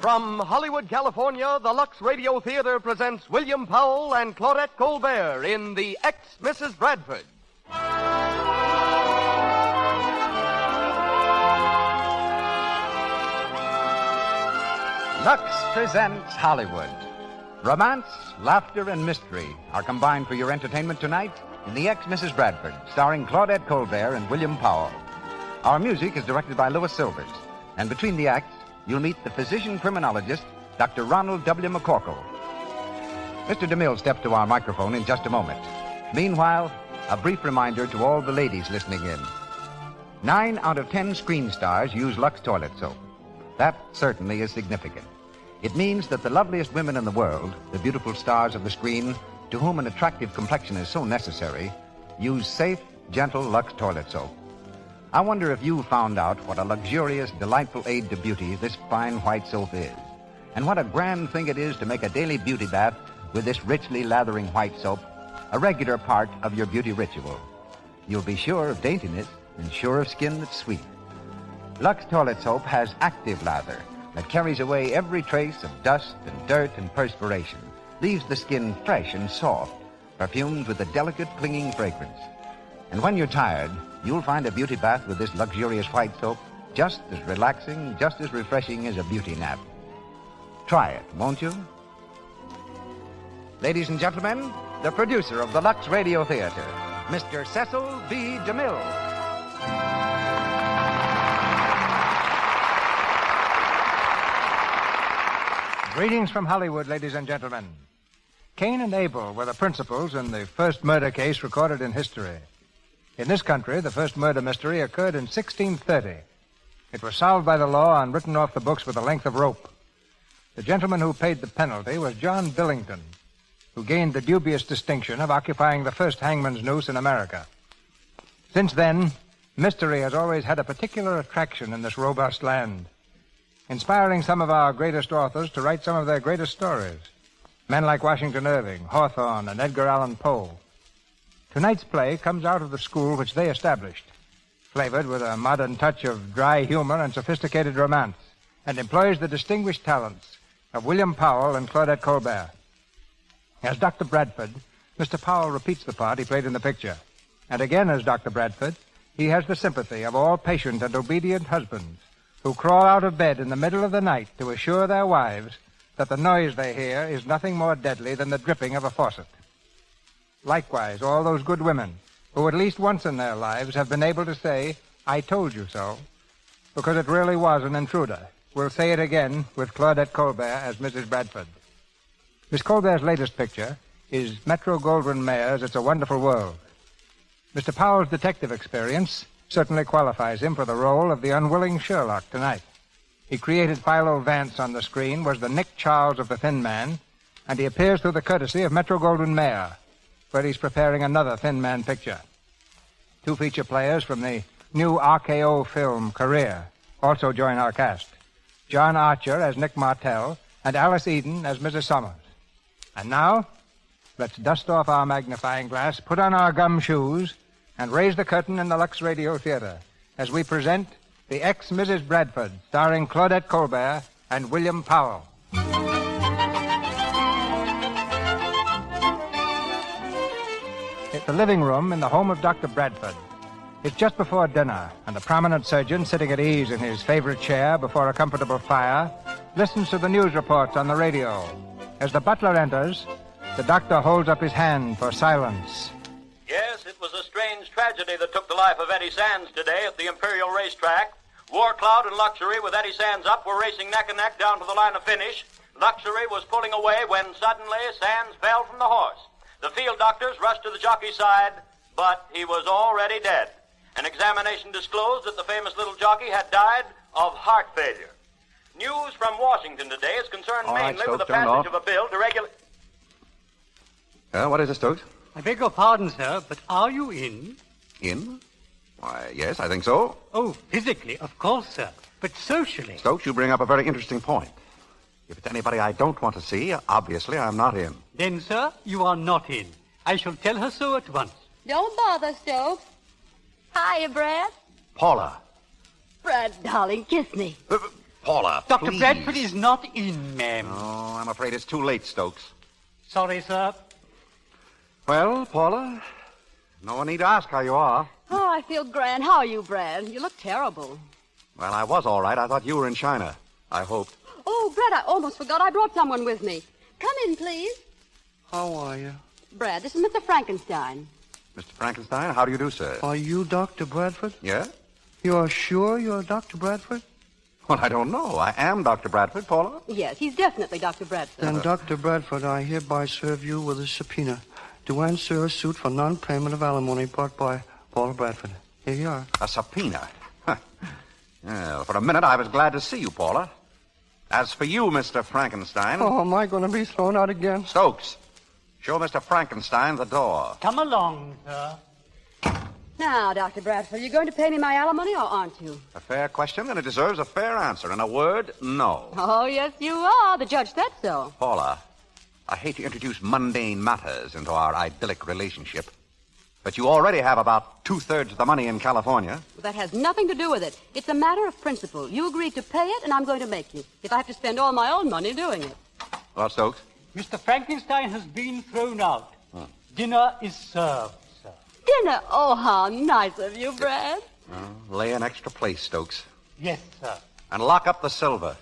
From Hollywood, California, the Lux Radio Theater presents William Powell and Claudette Coldbert in The Ex-Mrs. Bradford. Lux presents Hollywood. Romance, laughter, and mystery are combined for your entertainment tonight in The Ex-Mrs. Bradford, starring Claudette Coldbert and William Powell. Our music is directed by Louis Silvers, and between the acts, you'll meet the physician-criminologist, Dr. Ronald W. McCorkle. Mr. DeMille steps to our microphone in just a moment. Meanwhile, a brief reminder to all the ladies listening in. 9 out of 10 screen stars use Lux toilet soap. That certainly is significant. It means that the loveliest women in the world, the beautiful stars of the screen, to whom an attractive complexion is so necessary, use safe, gentle Lux toilet soap. I wonder if you found out what a luxurious, delightful aid to beauty this fine white soap is, and what a grand thing it is to make a daily beauty bath with this richly lathering white soap a regular part of your beauty ritual. You'll be sure of daintiness and sure of skin that's sweet. Lux toilet soap has active lather that carries away every trace of dust and dirt and perspiration, leaves the skin fresh and soft, perfumed with a delicate, clinging fragrance. And when you're tired, you'll find a beauty bath with this luxurious white soap just as relaxing, just as refreshing as a beauty nap. Try it, won't you? Ladies and gentlemen, the producer of the Lux Radio Theater, Mr. Cecil B. DeMille. Greetings from Hollywood, ladies and gentlemen. Cain and Abel were the principals in the first murder case recorded in history. In this country, the first murder mystery occurred in 1630. It was solved by the law and written off the books with a length of rope. The gentleman who paid the penalty was John Billington, who gained the dubious distinction of occupying the first hangman's noose in America. Since then, mystery has always had a particular attraction in this robust land, inspiring some of our greatest authors to write some of their greatest stories. Men like Washington Irving, Hawthorne, and Edgar Allan Poe. Tonight's play comes out of the school which they established, flavored with a modern touch of dry humor and sophisticated romance, and employs the distinguished talents of William Powell and Claudette Coldbert. As Dr. Bradford, Mr. Powell repeats the part he played in the picture. And again, as Dr. Bradford, he has the sympathy of all patient and obedient husbands who crawl out of bed in the middle of the night to assure their wives that the noise they hear is nothing more deadly than the dripping of a faucet. Likewise, all those good women who at least once in their lives have been able to say, "I told you so," because it really was an intruder, will say it again with Claudette Coldbert as Mrs. Bradford. Miss Colbert's latest picture is Metro-Goldwyn-Mayer's It's a Wonderful World. Mr. Powell's detective experience certainly qualifies him for the role of the unwilling Sherlock tonight. He created Philo Vance on the screen, was the Nick Charles of The Thin Man, and he appears through the courtesy of Metro-Goldwyn-Mayer, where he's preparing another Thin Man picture. 2 feature players from the new RKO film Career also join our cast. John Archer as Nick Martell and Alice Eden as Mrs. Summers. And now, let's dust off our magnifying glass, put on our gum shoes, and raise the curtain in the Lux Radio Theater as we present The Ex-Mrs. Bradford, starring Claudette Coldbert and William Powell. It's the living room in the home of Dr. Bradford. It's just before dinner, and the prominent surgeon, sitting at ease in his favorite chair before a comfortable fire, listens to the news reports on the radio. As the butler enters, the doctor holds up his hand for silence. Yes, it was a strange tragedy that took the life of Eddie Sands today at the Imperial Racetrack. War Cloud and Luxury, with Eddie Sands up, were racing neck and neck down to the line of finish. Luxury was pulling away when suddenly Sands fell from the horse. The field doctors rushed to the jockey's side, but he was already dead. An examination disclosed that the famous little jockey had died of heart failure. News from Washington today is concerned mainly with the passage of a bill to regulate... What is it, Stokes? I beg your pardon, sir, but are you in? In? Why, yes, I think so. Oh, physically, of course, sir. But socially... Stokes, you bring up a very interesting point. If it's anybody I don't want to see, obviously I'm not in. Then, sir, you are not in. I shall tell her so at once. Don't bother, Stokes. Hiya, Brad. Paula, Brad, darling, kiss me. Paula, Dr. please. Bradford is not in, ma'am. Oh, I'm afraid it's too late, Stokes. Sorry, sir. Well, Paula, no one need to ask how you are. Oh, I feel grand. How are you, Brad? You look terrible. Well, I was all right. I thought you were in China. I hoped. Oh, Brad, I almost forgot I brought someone with me. Come in, please. How are you? Brad, this is Mr. Frankenstein. Mr. Frankenstein, how do you do, sir? Are you Dr. Bradford? Yeah? You're sure you're Dr. Bradford? Well, I don't know. I am Dr. Bradford, Paula. Yes, he's definitely Dr. Bradford. Then, Dr. Bradford, I hereby serve you with a subpoena to answer a suit for non-payment of alimony brought by Paula Bradford. Here you are. A subpoena? Huh. Well, for a minute, I was glad to see you, Paula. As for you, Mr. Frankenstein... Oh, am I going to be thrown out again? Stokes, show Mr. Frankenstein the door. Come along, sir. Now, Dr. Bradford, you're going to pay me my alimony or aren't you? A fair question, and it deserves a fair answer. In a word, no. Oh, yes, you are. The judge said so. Paula, I hate to introduce mundane matters into our idyllic relationship, but you already have about 2/3 of the money in California. That has nothing to do with it. It's a matter of principle. You agreed to pay it, and I'm going to make you. If I have to spend all my own money doing it. Well, Stokes? Mr. Frankenstein has been thrown out. Dinner is served, sir. Dinner? Oh, how nice of you, Brad. Lay an extra place, Stokes. Yes, sir. And lock up the silver.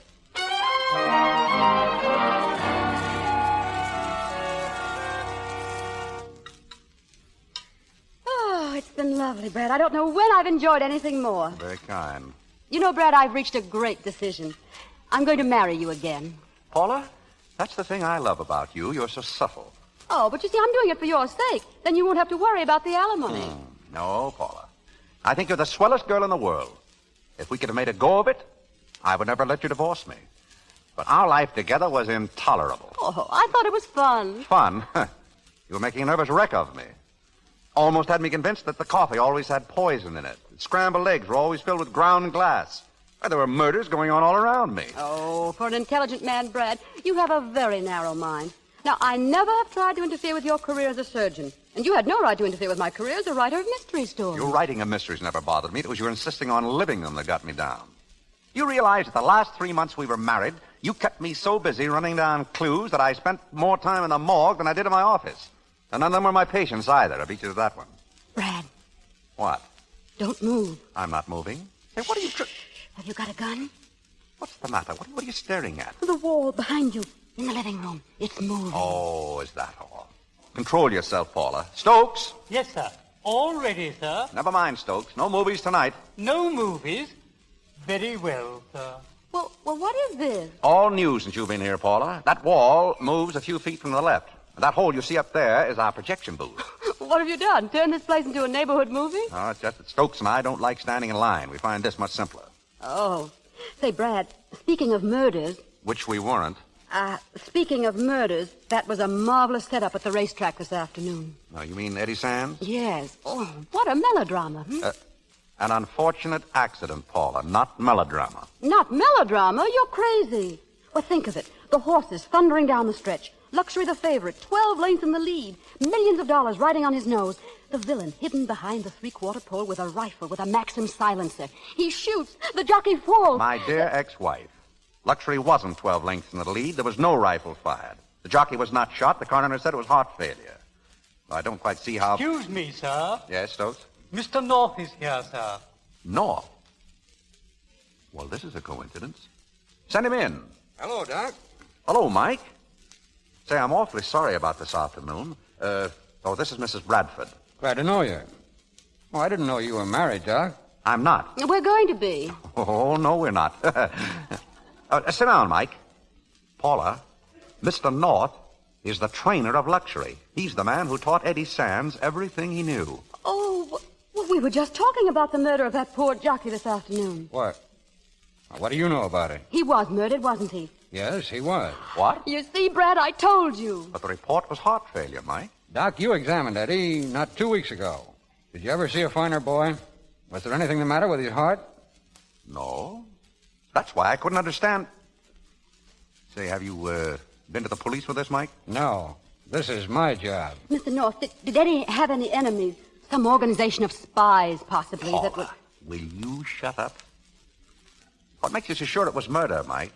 Oh, it's been lovely, Brad. I don't know when I've enjoyed anything more. Very kind. You know, Brad, I've reached a great decision. I'm going to marry you again. Paula, that's the thing I love about you. You're so subtle. Oh, but you see, I'm doing it for your sake. Then you won't have to worry about the alimony. No, Paula. I think you're the swellest girl in the world. If we could have made a go of it, I would never let you divorce me. But our life together was intolerable. Oh, I thought it was fun. Fun? You were making a nervous wreck of me. Almost had me convinced that the coffee always had poison in it. Scrambled eggs were always filled with ground glass. Why, there were murders going on all around me. Oh, for an intelligent man, Brad, you have a very narrow mind. Now, I never have tried to interfere with your career as a surgeon. And you had no right to interfere with my career as a writer of mystery stories. Your writing of mysteries never bothered me. It was your insisting on living them that got me down. You realize that the last 3 months we were married, you kept me so busy running down clues that I spent more time in the morgue than I did in my office. And none of them were my patients either. I beat you to that one. Brad. What? Don't move. I'm not moving. Hey, what are you... Have you got a gun? What's the matter? What are you staring at? The wall behind you. In the living room. It's moving. Oh, is that all? Control yourself, Paula. Stokes! Yes, sir. All ready, sir. Never mind, Stokes. No movies tonight. No movies? Very well, sir. Well, what is this? All new since you've been here, Paula. That wall moves a few feet from the left. And that hole you see up there is our projection booth. What have you done? Turned this place into a neighborhood movie? No, it's just that Stokes and I don't like standing in line. We find this much simpler. Oh. Say, Brad, speaking of murders... Which we weren't. Speaking of murders, that was a marvelous setup at the racetrack this afternoon. Oh, you mean Eddie Sands? Yes. Oh, what a melodrama. An unfortunate accident, Paula, not melodrama. Not melodrama? You're crazy. Well, think of it. The horses thundering down the stretch. Luxury the favorite, 12 lengths in the lead. Millions of dollars riding on his nose. The villain hidden behind the three-quarter pole with a rifle with a Maxim silencer. He shoots. The jockey falls. My dear ex-wife, Luxury wasn't 12 lengths in the lead. There was no rifle fired. The jockey was not shot. The coroner said it was heart failure. I don't quite see how... Excuse me, sir. Yes, Stokes? Mr. North is here, sir. North? Well, this is a coincidence. Send him in. Hello, Doc. Hello, Mike. Say, I'm awfully sorry about this afternoon. This is Mrs. Bradford. Glad to know you. Oh, I didn't know you were married, Doc. I'm not. We're going to be. Oh, no, we're not. Sit down, Mike. Paula, Mr. North is the trainer of Luxury. He's the man who taught Eddie Sands everything he knew. Oh, well, we were just talking about the murder of that poor jockey this afternoon. What? What do you know about it? He was murdered, wasn't he? Yes, he was. What? You see, Brad, I told you. But the report was heart failure, Mike. Doc, you examined Eddie not 2 weeks ago. Did you ever see a finer boy? Was there anything the matter with his heart? No. That's why I couldn't understand. Say, have you been to the police with this, Mike? No. This is my job. Mr. North, did Eddie have any enemies? Some organization of spies, possibly, Paula, that would... will you shut up? What makes you so sure it was murder, Mike?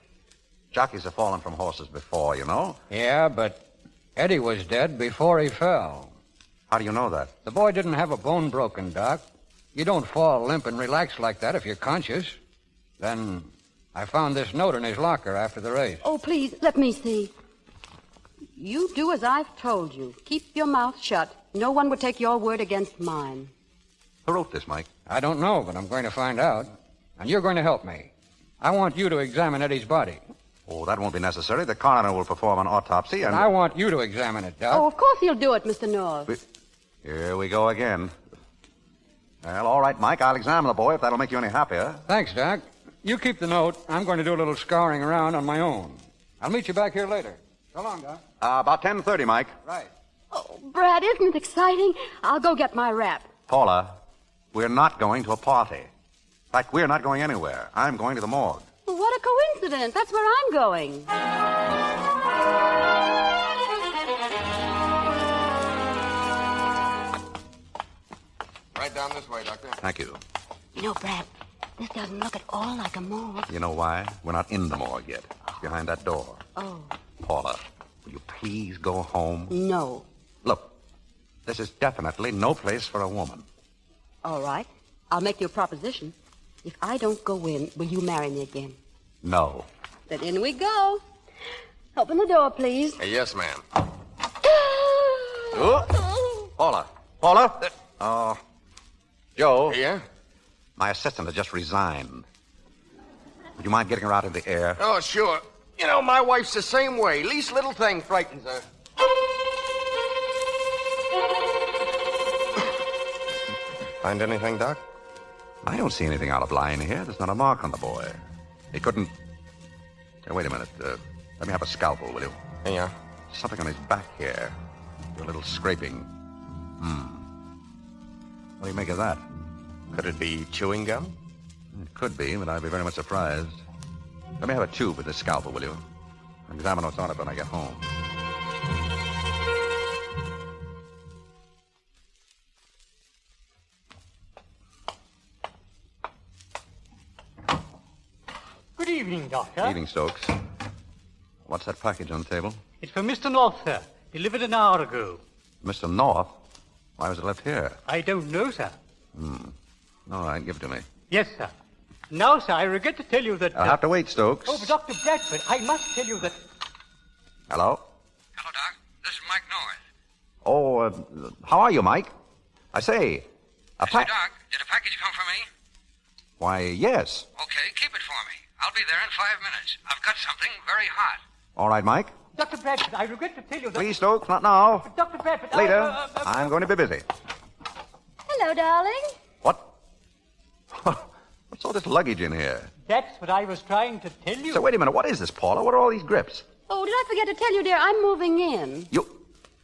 Jockeys have fallen from horses before, you know. Yeah, but Eddie was dead before he fell. How do you know that? The boy didn't have a bone broken, Doc. You don't fall limp and relax like that if you're conscious. Then I found this note in his locker after the race. Oh, please, let me see. You do as I've told you. Keep your mouth shut. No one would take your word against mine. Who wrote this, Mike? I don't know, but I'm going to find out. And you're going to help me. I want you to examine Eddie's body. Oh, that won't be necessary. The coroner will perform an autopsy and... I want you to examine it, Doc. Oh, of course he'll do it, Mr. North. Here we go again. Well, all right, Mike. I'll examine the boy if that'll make you any happier. Thanks, Doc. You keep the note. I'm going to do a little scouring around on my own. I'll meet you back here later. So long, Doc. About 10:30, Mike. Right. Oh, Brad, isn't it exciting? I'll go get my wrap. Paula, we're not going to a party. In fact, we're not going anywhere. I'm going to the morgue. Well, what a coincidence. That's where I'm going. Right down this way, Doctor. Thank you. You know, Brad, this doesn't look at all like a morgue. You know why? We're not in the morgue yet. It's behind that door. Oh. Paula, will you please go home? No. Look, this is definitely no place for a woman. All right. I'll make you a proposition. If I don't go in, will you marry me again? No. Then in we go. Open the door, please. Yes, ma'am. Oh. Paula. Paula? Joe. Yeah? My assistant has just resigned. Would you mind getting her out in the air? Oh, sure. You know, my wife's the same way. Least little thing frightens her. Find anything, Doc? I don't see anything out of line here. There's not a mark on the boy. He couldn't... Hey, wait a minute. Let me have a scalpel, will you? Yeah. Something on his back here. A little scraping. What do you make of that? Could it be chewing gum? It could be, but I'd be very much surprised. Let me have a tube with this scalpel, will you? I'll examine what's on it when I get home. Good evening, Doctor. Evening, Stokes. What's that package on the table? It's for Mr. North, sir. Delivered an hour ago. Mr. North? Why was it left here? I don't know, sir. All right, give it to me. Yes, sir. Now, sir, I regret to tell you that... I'll have to wait, Stokes. Oh, but Dr. Bradford, I must tell you that... Hello? Hello, Doc. This is Mike North. Oh, how are you, Mike? I say, Doc, did a package come for me? Why, yes. Okay, keep it for me. I'll be there in 5 minutes. I've got something very hot. All right, Mike. Dr. Bradford, I regret to tell you that... Please, Stokes, not now. Dr. Bradford, Later. I'm going to be busy. Hello, darling. What? What's all this luggage in here? That's what I was trying to tell you. So, wait a minute. What is this, Paula? What are all these grips? Oh, did I forget to tell you, dear? I'm moving in. You...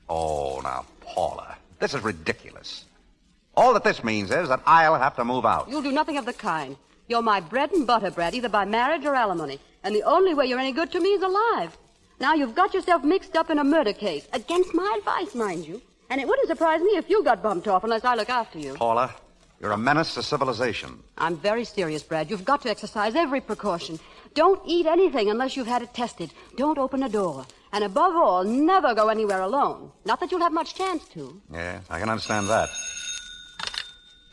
Oh, now, Paula. This is ridiculous. All that this means is that I'll have to move out. You'll do nothing of the kind. You're my bread and butter, Brad, either by marriage or alimony. And the only way you're any good to me is alive. Now you've got yourself mixed up in a murder case. Against my advice, mind you. And it wouldn't surprise me if you got bumped off unless I look after you. Paula, you're a menace to civilization. I'm very serious, Brad. You've got to exercise every precaution. Don't eat anything unless you've had it tested. Don't open a door. And above all, never go anywhere alone. Not that you'll have much chance to. Yeah, I can understand that.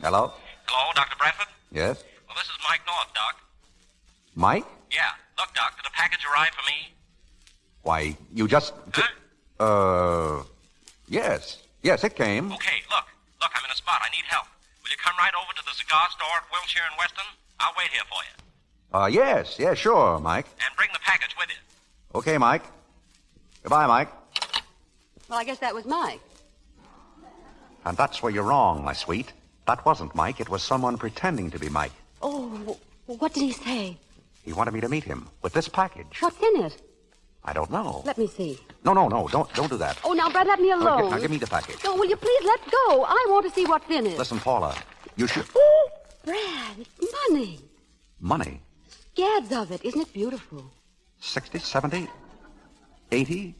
Hello? Hello, Dr. Bradford? Yes? Well, this is Mike North, Doc. Mike? Yeah. Look, Doc, did a package arrive for me? Why, you just... Yes. Yes, it came. Okay, look. Look, I'm in a spot. I need help. Will you come right over to the cigar store at Wilshire and Weston? I'll wait here for you. Yes, sure, Mike. And bring the package with you. Okay, Mike. Goodbye, Mike. Well, I guess that was Mike. And that's where you're wrong, my sweet. That wasn't Mike. It was someone pretending to be Mike. Oh, what did he say? He wanted me to meet him with this package. What's in it? I don't know. Let me see. No. Don't do that. Oh, now, Brad, let me alone. Now, give me the package. No, will you please let go? I want to see what's in it. Listen, Paula, you should... Oh, Brad, it's money. Money? Scads of it. Isn't it beautiful? 60, 70, 80,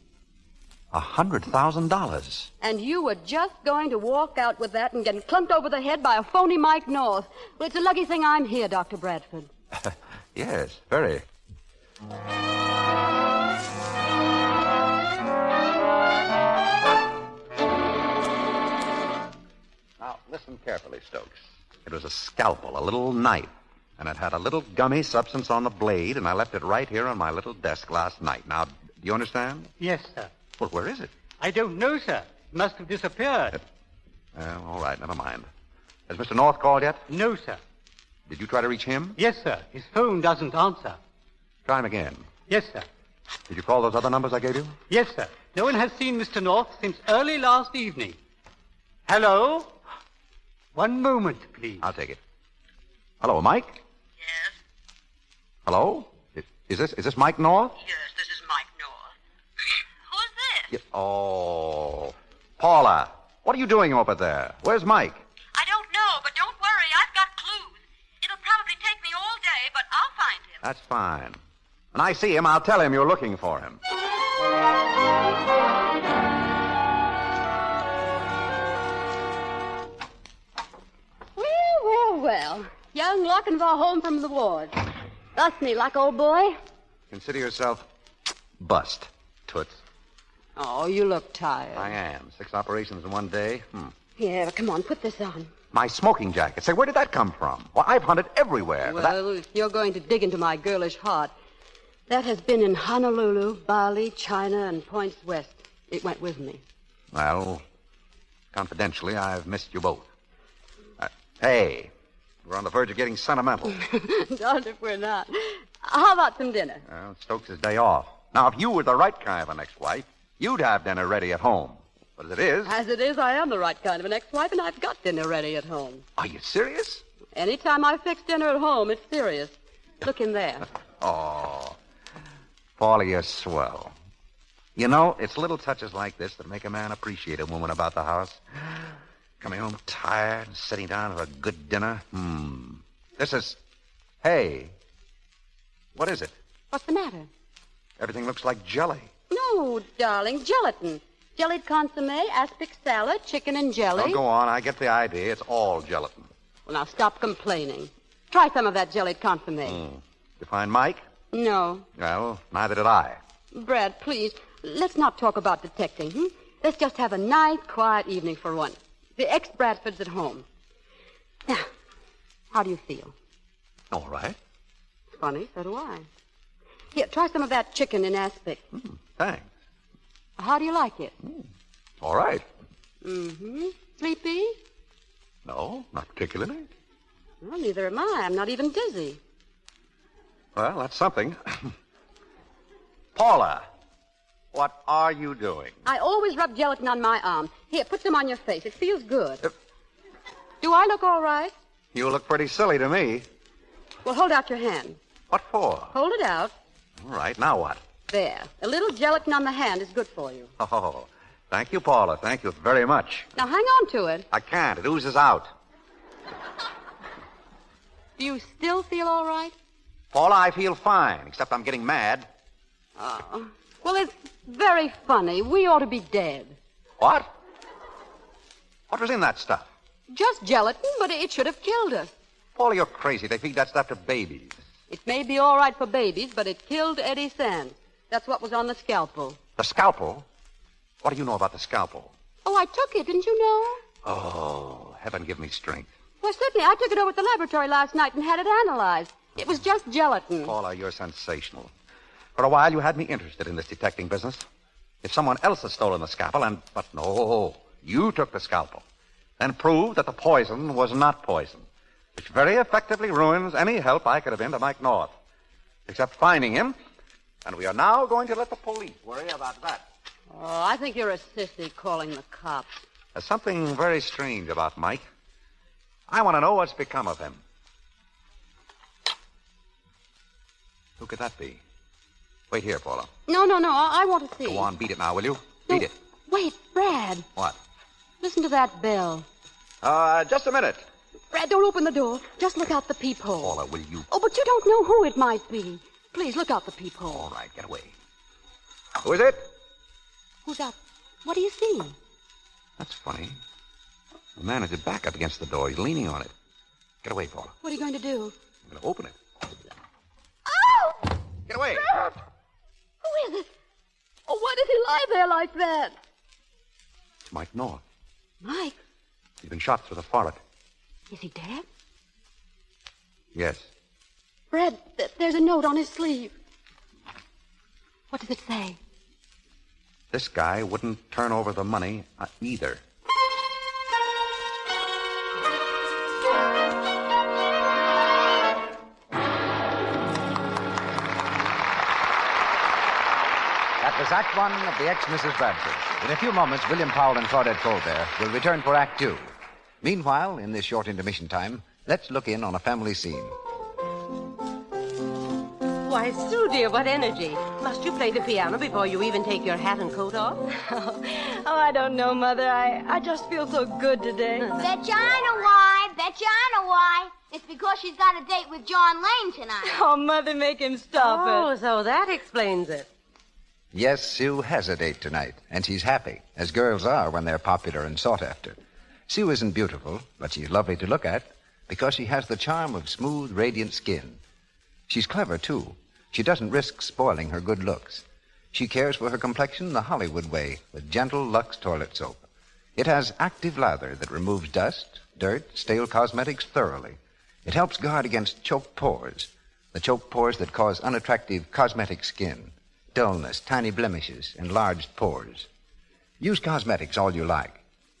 $100,000. And you were just going to walk out with that and get clunked over the head by a phony Mike North. Well, it's a lucky thing I'm here, Dr. Bradford. Yes, very. Now, listen carefully, Stokes. It was a scalpel, a little knife, and it had a little gummy substance on the blade, and I left it right here on my little desk last night. Now, do you understand? Yes, sir. Well, where is it? I don't know, sir. It must have disappeared. Well, all right, never mind. Has Mr. North called yet? No, sir. Did you try to reach him? Yes, sir. His phone doesn't answer. Try him again. Yes, sir. Did you call those other numbers I gave you? Yes, sir. No one has seen Mr. North since early last evening. Hello? One moment, please. I'll take it. Hello, Mike? Yes? Hello? Is this Mike North? Yes, this is Mike North. Who's this? Oh, Paula, what are you doing over there? Where's Mike? I don't know, but don't worry. I've got clues. It'll probably take me all day, but I'll find him. That's fine. When I see him, I'll tell him you're looking for him. Well. Young Lochinvar home from the wars. Thus me luck, old boy. Consider yourself bust, Toots. Oh, you look tired. I am. 6 operations in one day. Yeah, come on, put this on. My smoking jacket. Say, where did that come from? Well, I've hunted everywhere. Well, if you're going to dig into my girlish heart, that has been in Honolulu, Bali, China, and points west. It went with me. Well, confidentially, I've missed you both. Hey, we're on the verge of getting sentimental. Darned if we're not. How about some dinner? Well, it's Stokes' day off. Now, if you were the right kind of an ex-wife, you'd have dinner ready at home. But as it is, I am the right kind of an ex-wife, and I've got dinner ready at home. Are you serious? Anytime I fix dinner at home, it's serious. Look in there. Oh, Paula, you're swell. You know, it's little touches like this that make a man appreciate a woman about the house. Coming home tired and sitting down for a good dinner. This is... Hey, what is it? What's the matter? Everything looks like jelly. No, darling, gelatin. Jellied consomme, aspic salad, chicken and jelly. Oh, go on. I get the idea. It's all gelatin. Well, now stop complaining. Try some of that jellied consomme. You find Mike? No. Well, neither did I. Brad, please, let's not talk about detecting, Let's just have a nice, quiet evening for once. The ex-Bradford's at home. Now, how do you feel? All right. Funny, so do I. Here, try some of that chicken in aspic. Thanks. How do you like it? All right. Sleepy? No, not particularly. Well, neither am I. I'm not even dizzy. Well, that's something. Paula, what are you doing? I always rub gelatin on my arm. Here, put some on your face. It feels good. Do I look all right? You look pretty silly to me. Well, hold out your hand. What for? Hold it out. All right, now what? There. A little gelatin on the hand is good for you. Oh, thank you, Paula. Thank you very much. Now, hang on to it. I can't. It oozes out. Do you still feel all right? Paula, I feel fine, except I'm getting mad. Oh. Well, it's very funny. We ought to be dead. What? What was in that stuff? Just gelatin, but it should have killed us. Paula, you're crazy. They feed that stuff to babies. It may be all right for babies, but it killed Eddie Sands. That's what was on the scalpel. The scalpel? What do you know about the scalpel? Oh, I took it, didn't you know? Oh, heaven give me strength. Well, certainly. I took it over to the laboratory last night and had it analyzed. It was just gelatin. Paula, you're sensational. For a while, you had me interested in this detecting business. If someone else has stolen the scalpel But no, you took the scalpel. And proved that the poison was not poison, which very effectively ruins any help I could have been to Mike North. Except finding him. And we are now going to let the police worry about that. Oh, I think you're a sissy calling the cops. There's something very strange about Mike. I want to know what's become of him. Who could that be? Wait here, Paula. No. I want to see. Go on, beat it now, will you? Beat it. Wait, Brad. What? Listen to that bell. Just a minute. Brad, don't open the door. Just look out the peephole. Paula, will you? Oh, but you don't know who it might be. Please, look out the peephole. All right, get away. Who is it? Who's out? What do you see? That's funny. The man has his back up against the door. He's leaning on it. Get away, Paula. What are you going to do? I'm going to open it. Get away. Brad! Who is it? Oh, why does he lie there like that? It's Mike North. Mike? He's been shot through the forehead. Is he dead? Yes. Brad, there's a note on his sleeve. What does it say? This guy wouldn't turn over the money either. That was Act One of the Ex-Mrs. Bradford. In a few moments, William Powell and Claudette Coldbert will return for Act Two. Meanwhile, in this short intermission time, let's look in on a family scene. Why, Sue, dear, what energy. Must you play the piano before you even take your hat and coat off? Oh, I don't know, Mother. I just feel so good today. Bet you I know why. Bet you I know why. It's because she's got a date with John Lane tonight. Oh, Mother, make him stop it. Oh, so that explains it. Yes, Sue has a date tonight, and she's happy, as girls are when they're popular and sought after. Sue isn't beautiful, but she's lovely to look at because she has the charm of smooth, radiant skin. She's clever, too. She doesn't risk spoiling her good looks. She cares for her complexion the Hollywood way with gentle Lux toilet soap. It has active lather that removes dust, dirt, stale cosmetics thoroughly. It helps guard against choked pores, the choked pores that cause unattractive cosmetic skin, dullness, tiny blemishes, enlarged pores. Use cosmetics all you like,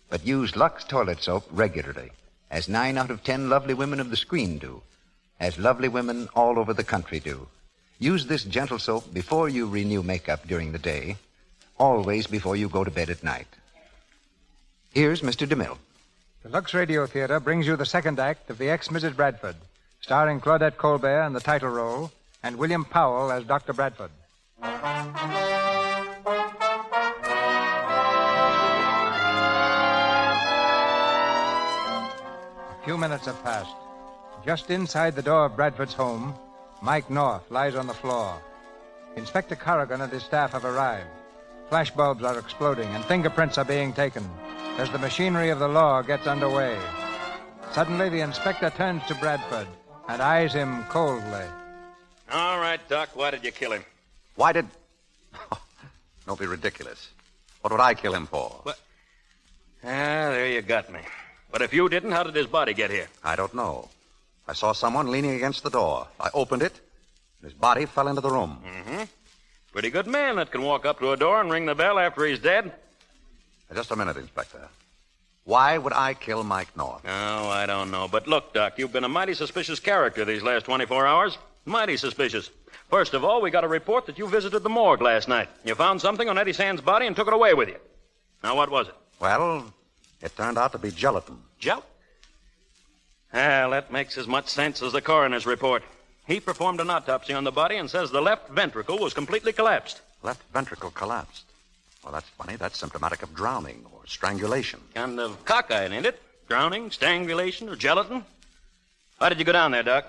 but use Lux toilet soap regularly, as 9 out of 10 lovely women of the screen do, as lovely women all over the country do. Use this gentle soap before you renew makeup during the day, always before you go to bed at night. Here's Mr. DeMille. The Lux Radio Theater brings you the second act of The Ex-Mrs. Bradford, starring Claudette Coldbert in the title role and William Powell as Dr. Bradford. A few minutes have passed. Just inside the door of Bradford's home, Mike North lies on the floor. Inspector Corrigan and his staff have arrived. Flashbulbs are exploding and fingerprints are being taken as the machinery of the law gets underway. Suddenly, the inspector turns to Bradford and eyes him coldly. All right, Doc, why did you kill him? Why did... Oh, don't be ridiculous. What would I kill him for? What? There you got me. But if you didn't, how did his body get here? I don't know. I saw someone leaning against the door. I opened it, and his body fell into the room. Mm-hmm. Pretty good man that can walk up to a door and ring the bell after he's dead. Just a minute, Inspector. Why would I kill Mike North? Oh, I don't know. But look, Doc, you've been a mighty suspicious character these last 24 hours. Mighty suspicious. First of all, we got a report that you visited the morgue last night. You found something on Eddie Sands' body and took it away with you. Now, what was it? Well, it turned out to be gelatin. Well, that makes as much sense as the coroner's report. He performed an autopsy on the body and says the left ventricle was completely collapsed. Left ventricle collapsed. Well, that's funny. That's symptomatic of drowning or strangulation. Kind of cockeyed, ain't it? Drowning, strangulation, or gelatin? Why did you go down there, Doc?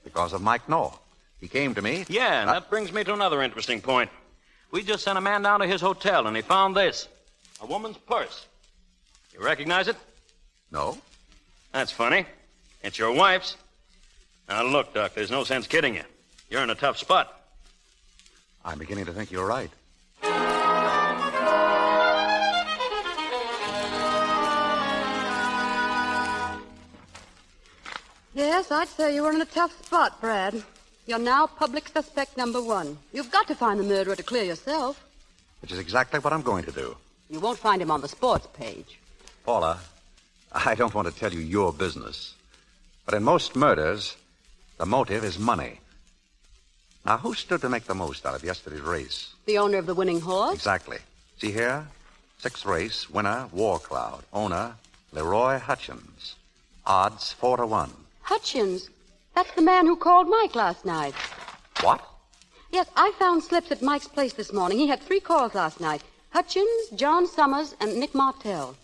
Because of Mike North. He came to me. Yeah, and that brings me to another interesting point. We just sent a man down to his hotel, and he found this. A woman's purse. You recognize it? No. That's funny. It's your wife's. Now, look, Doc, there's no sense kidding you. You're in a tough spot. I'm beginning to think you're right. Yes, I'd say you were in a tough spot, Brad. You're now public suspect number 1. You've got to find the murderer to clear yourself. Which is exactly what I'm going to do. You won't find him on the sports page. Paula, I don't want to tell you your business, but in most murders, the motive is money. Now, who stood to make the most out of yesterday's race? The owner of the winning horse? Exactly. See here? 6th race, winner, War Cloud. Owner, Leroy Hutchins. Odds 4-1. Hutchins? That's the man who called Mike last night. What? Yes, I found slips at Mike's place this morning. He had 3 calls last night. Hutchins, John Summers, and Nick Martell.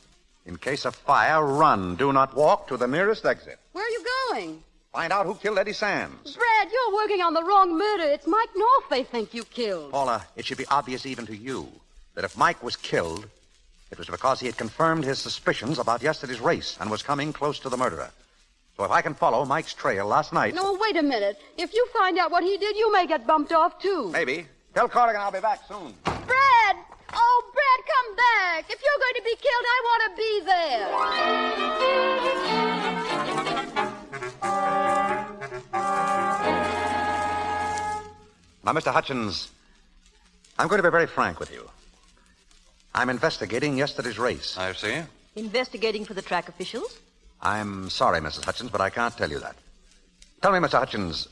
In case of fire, run. Do not walk to the nearest exit. Where are you going? Find out who killed Eddie Sands. Brad, you're working on the wrong murder. It's Mike North they think you killed. Paula, it should be obvious even to you that if Mike was killed, it was because he had confirmed his suspicions about yesterday's race and was coming close to the murderer. So if I can follow Mike's trail last night... No, wait a minute. If you find out what he did, you may get bumped off, too. Maybe. Tell Corrigan I'll be back soon. Brad! Oh, Brad, come back. If you're going to be killed, I want to be there. Now, Mr. Hutchins, I'm going to be very frank with you. I'm investigating yesterday's race. I see. Investigating for the track officials? I'm sorry, Mrs. Hutchins, but I can't tell you that. Tell me, Mr. Hutchins,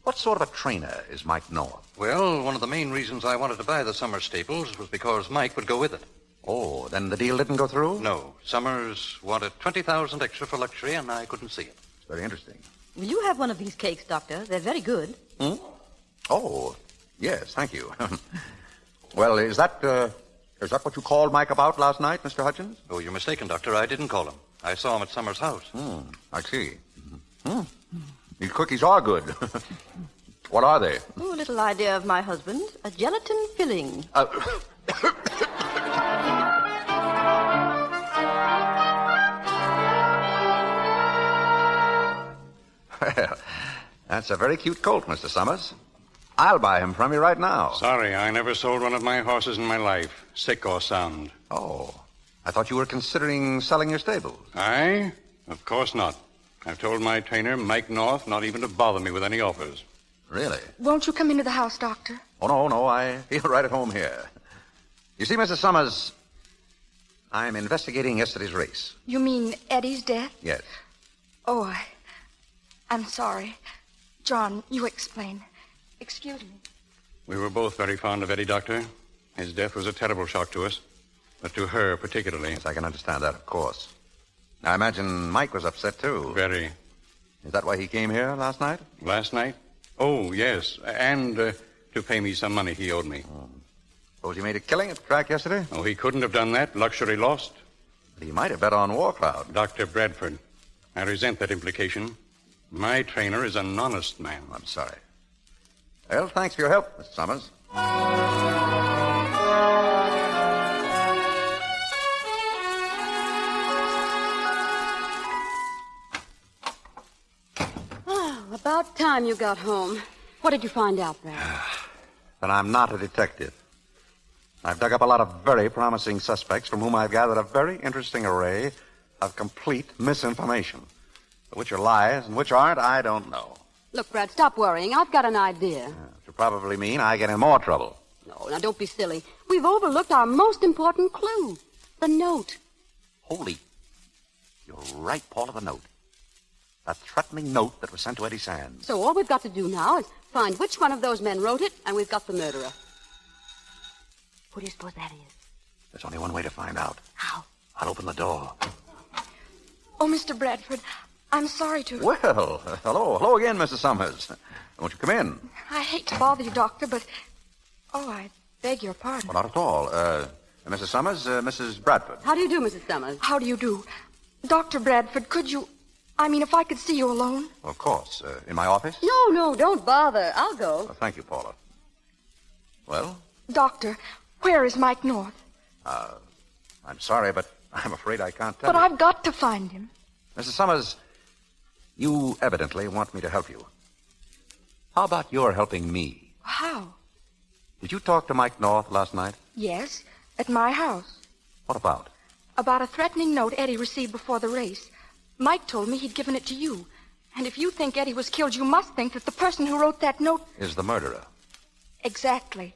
what sort of a trainer is Mike North? Well, one of the main reasons I wanted to buy the Summers stables was because Mike would go with it. Oh, then the deal didn't go through? No. Summers wanted $20,000 extra for luxury, and I couldn't see it. It's very interesting. Will you have one of these cakes, Doctor? They're very good. Hmm? Oh, yes, thank you. Well, is that what you called Mike about last night, Mr. Hutchins? Oh, you're mistaken, Doctor. I didn't call him. I saw him at Summers' house. I see. These cookies are good. What are they? Oh, a little idea of my husband. A gelatin filling. Well, that's a very cute colt, Mr. Summers. I'll buy him from you right now. Sorry, I never sold one of my horses in my life, sick or sound. Oh, I thought you were considering selling your stables. I? Of course not. I've told my trainer, Mike North, not even to bother me with any offers. Really? Won't you come into the house, Doctor? Oh, no, I feel right at home here. You see, Mrs. Summers, I'm investigating yesterday's race. You mean Eddie's death? Yes. Oh, I'm sorry. John, you explain. Excuse me. We were both very fond of Eddie, Doctor. His death was a terrible shock to us, but to her particularly. Yes, I can understand that, of course. I imagine Mike was upset, too. Very. Is that why he came here last night? Last night? Oh, yes. And to pay me some money he owed me. Suppose he made a killing at the track yesterday? Oh, he couldn't have done that. Luxury lost. But he might have bet on War Cloud. Dr. Bradford, I resent that implication. My trainer is an honest man. I'm sorry. Well, thanks for your help, Mr. Summers. About time you got home. What did you find out, Brad? That I'm not a detective. I've dug up a lot of very promising suspects from whom I've gathered a very interesting array of complete misinformation. But which are lies and which aren't, I don't know. Look, Brad, stop worrying. I've got an idea. Which will probably mean I get in more trouble. No, now don't be silly. We've overlooked our most important clue. The note. Holy. You're right, Paula, the note. A threatening note that was sent to Eddie Sands. So all we've got to do now is find which one of those men wrote it, and we've got the murderer. Who do you suppose that is? There's only one way to find out. How? I'll open the door. Oh, Mr. Bradford, I'm sorry to... Well, hello again, Mrs. Summers. Won't you come in? I hate to bother you, Doctor, but... Oh, I beg your pardon. Well, not at all. Mrs. Summers, Mrs. Bradford. How do you do, Mrs. Summers? How do you do? Dr. Bradford, could you... I mean, if I could see you alone? Of course. In my office? No, don't bother. I'll go. Thank you, Paula. Well? Doctor, where is Mike North? I'm sorry, but I'm afraid I can't tell But you. I've got to find him. Mrs. Summers, you evidently want me to help you. How about your helping me? How? Did you talk to Mike North last night? Yes, at my house. What about? About a threatening note Eddie received before the race. Mike told me he'd given it to you. And if you think Eddie was killed, you must think that the person who wrote that note... Is the murderer. Exactly.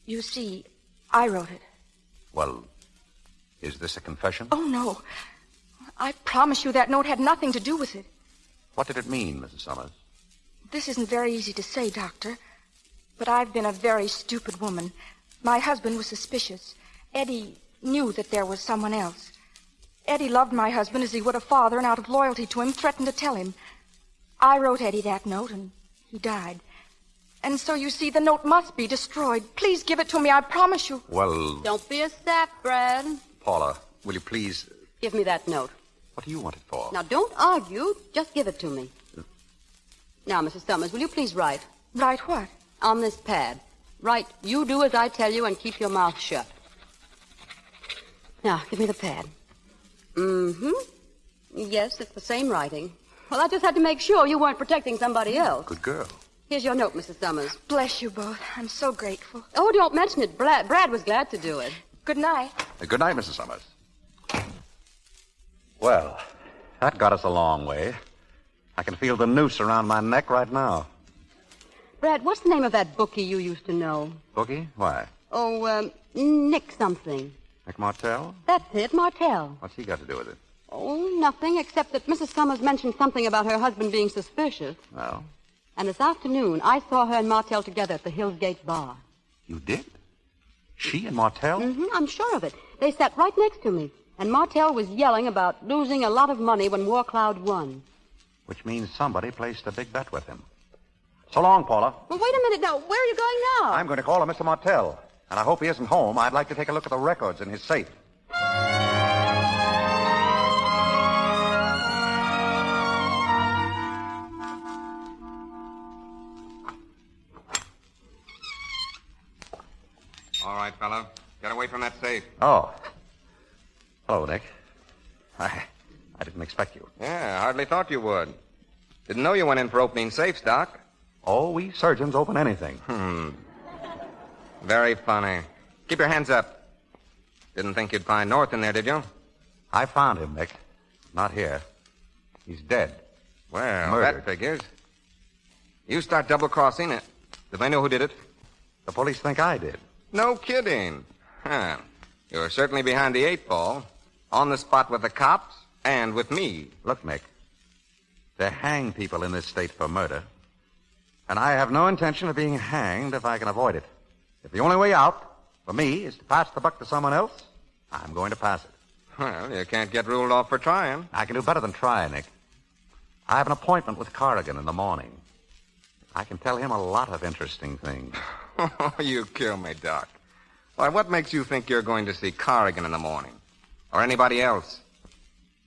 You see, I wrote it. Well, is this a confession? Oh, no. I promise you that note had nothing to do with it. What did it mean, Mrs. Summers? This isn't very easy to say, Doctor. But I've been a very stupid woman. My husband was suspicious. Eddie knew that there was someone else. Eddie loved my husband as he would a father, and out of loyalty to him, threatened to tell him. I wrote Eddie that note, and he died. And so, you see, the note must be destroyed. Please give it to me, I promise you. Well... Don't be a sap, Brad. Paula, will you please... Give me that note. What do you want it for? Now, don't argue. Just give it to me. Now, Mrs. Summers, will you please write? Write what? On this pad. Write, you do as I tell you and keep your mouth shut. Now, give me the pad. Mm-hmm. Yes, it's the same writing. Well, I just had to make sure you weren't protecting somebody else. Good girl. Here's your note, Mrs. Summers. Bless you both. I'm so grateful. Oh, don't mention it. Brad was glad to do it. Good night. Good night, Mrs. Summers. Well, that got us a long way. I can feel the noose around my neck right now. Brad, what's the name of that bookie you used to know? Bookie? Why? Oh, Nick something. Nick Martell? That's it, Martell. What's he got to do with it? Oh, nothing, except that Mrs. Summers mentioned something about her husband being suspicious. Well? And this afternoon, I saw her and Martell together at the Hills Gate bar. You did? She and Martell? Mm-hmm, I'm sure of it. They sat right next to me, and Martell was yelling about losing a lot of money when War Cloud won. Which means somebody placed a big bet with him. So long, Paula. Well, wait a minute now. Where are you going now? I'm going to call on Mr. Martell, and I hope he isn't home. I'd like to take a look at the records in his safe. All right, fella. Get away from that safe. Oh. Hello, Nick. I didn't expect you. Yeah, hardly thought you would. Didn't know you went in for opening safes, Doc. Oh, we surgeons open anything. Very funny. Keep your hands up. Didn't think you'd find North in there, did you? I found him, Nick. Not here. He's dead. Well, Murdered. that figures. You start double-crossing it. Do they know who did it? The police think I did. No kidding. Huh. You're certainly behind the 8 ball. On the spot with the cops and with me. Look, Nick. They hang people in this state for murder. And I have no intention of being hanged if I can avoid it. If the only way out, for me, is to pass the buck to someone else, I'm going to pass it. Well, you can't get ruled off for trying. I can do better than try, Nick. I have an appointment with Corrigan in the morning. I can tell him a lot of interesting things. You kill me, Doc. Why, what makes you think you're going to see Corrigan in the morning? Or anybody else?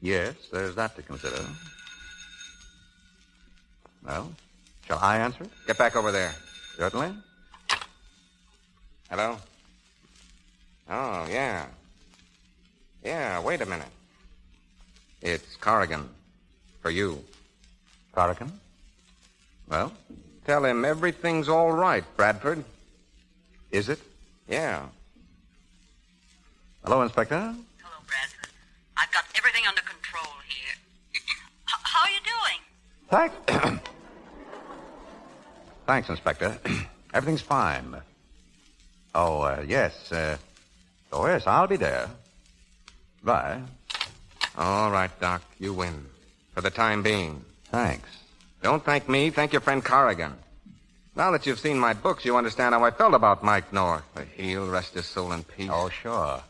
Yes, there's that to consider. Well, shall I answer it? Get back over there. Certainly. Hello? Oh, yeah. Yeah, wait a minute. It's Corrigan. For you. Corrigan? Well? Tell him everything's all right, Bradford. Is it? Yeah. Hello, Inspector. Hello, Bradford. I've got everything under control here. How are you doing? Thanks, Inspector. Everything's fine. Yes. Yes, I'll be there. Bye. All right, Doc. You win. For the time being. Thanks. Don't thank me. Thank your friend Corrigan. Now that you've seen my books, you understand how I felt about Mike North. He'll rest his soul in peace. Oh, sure.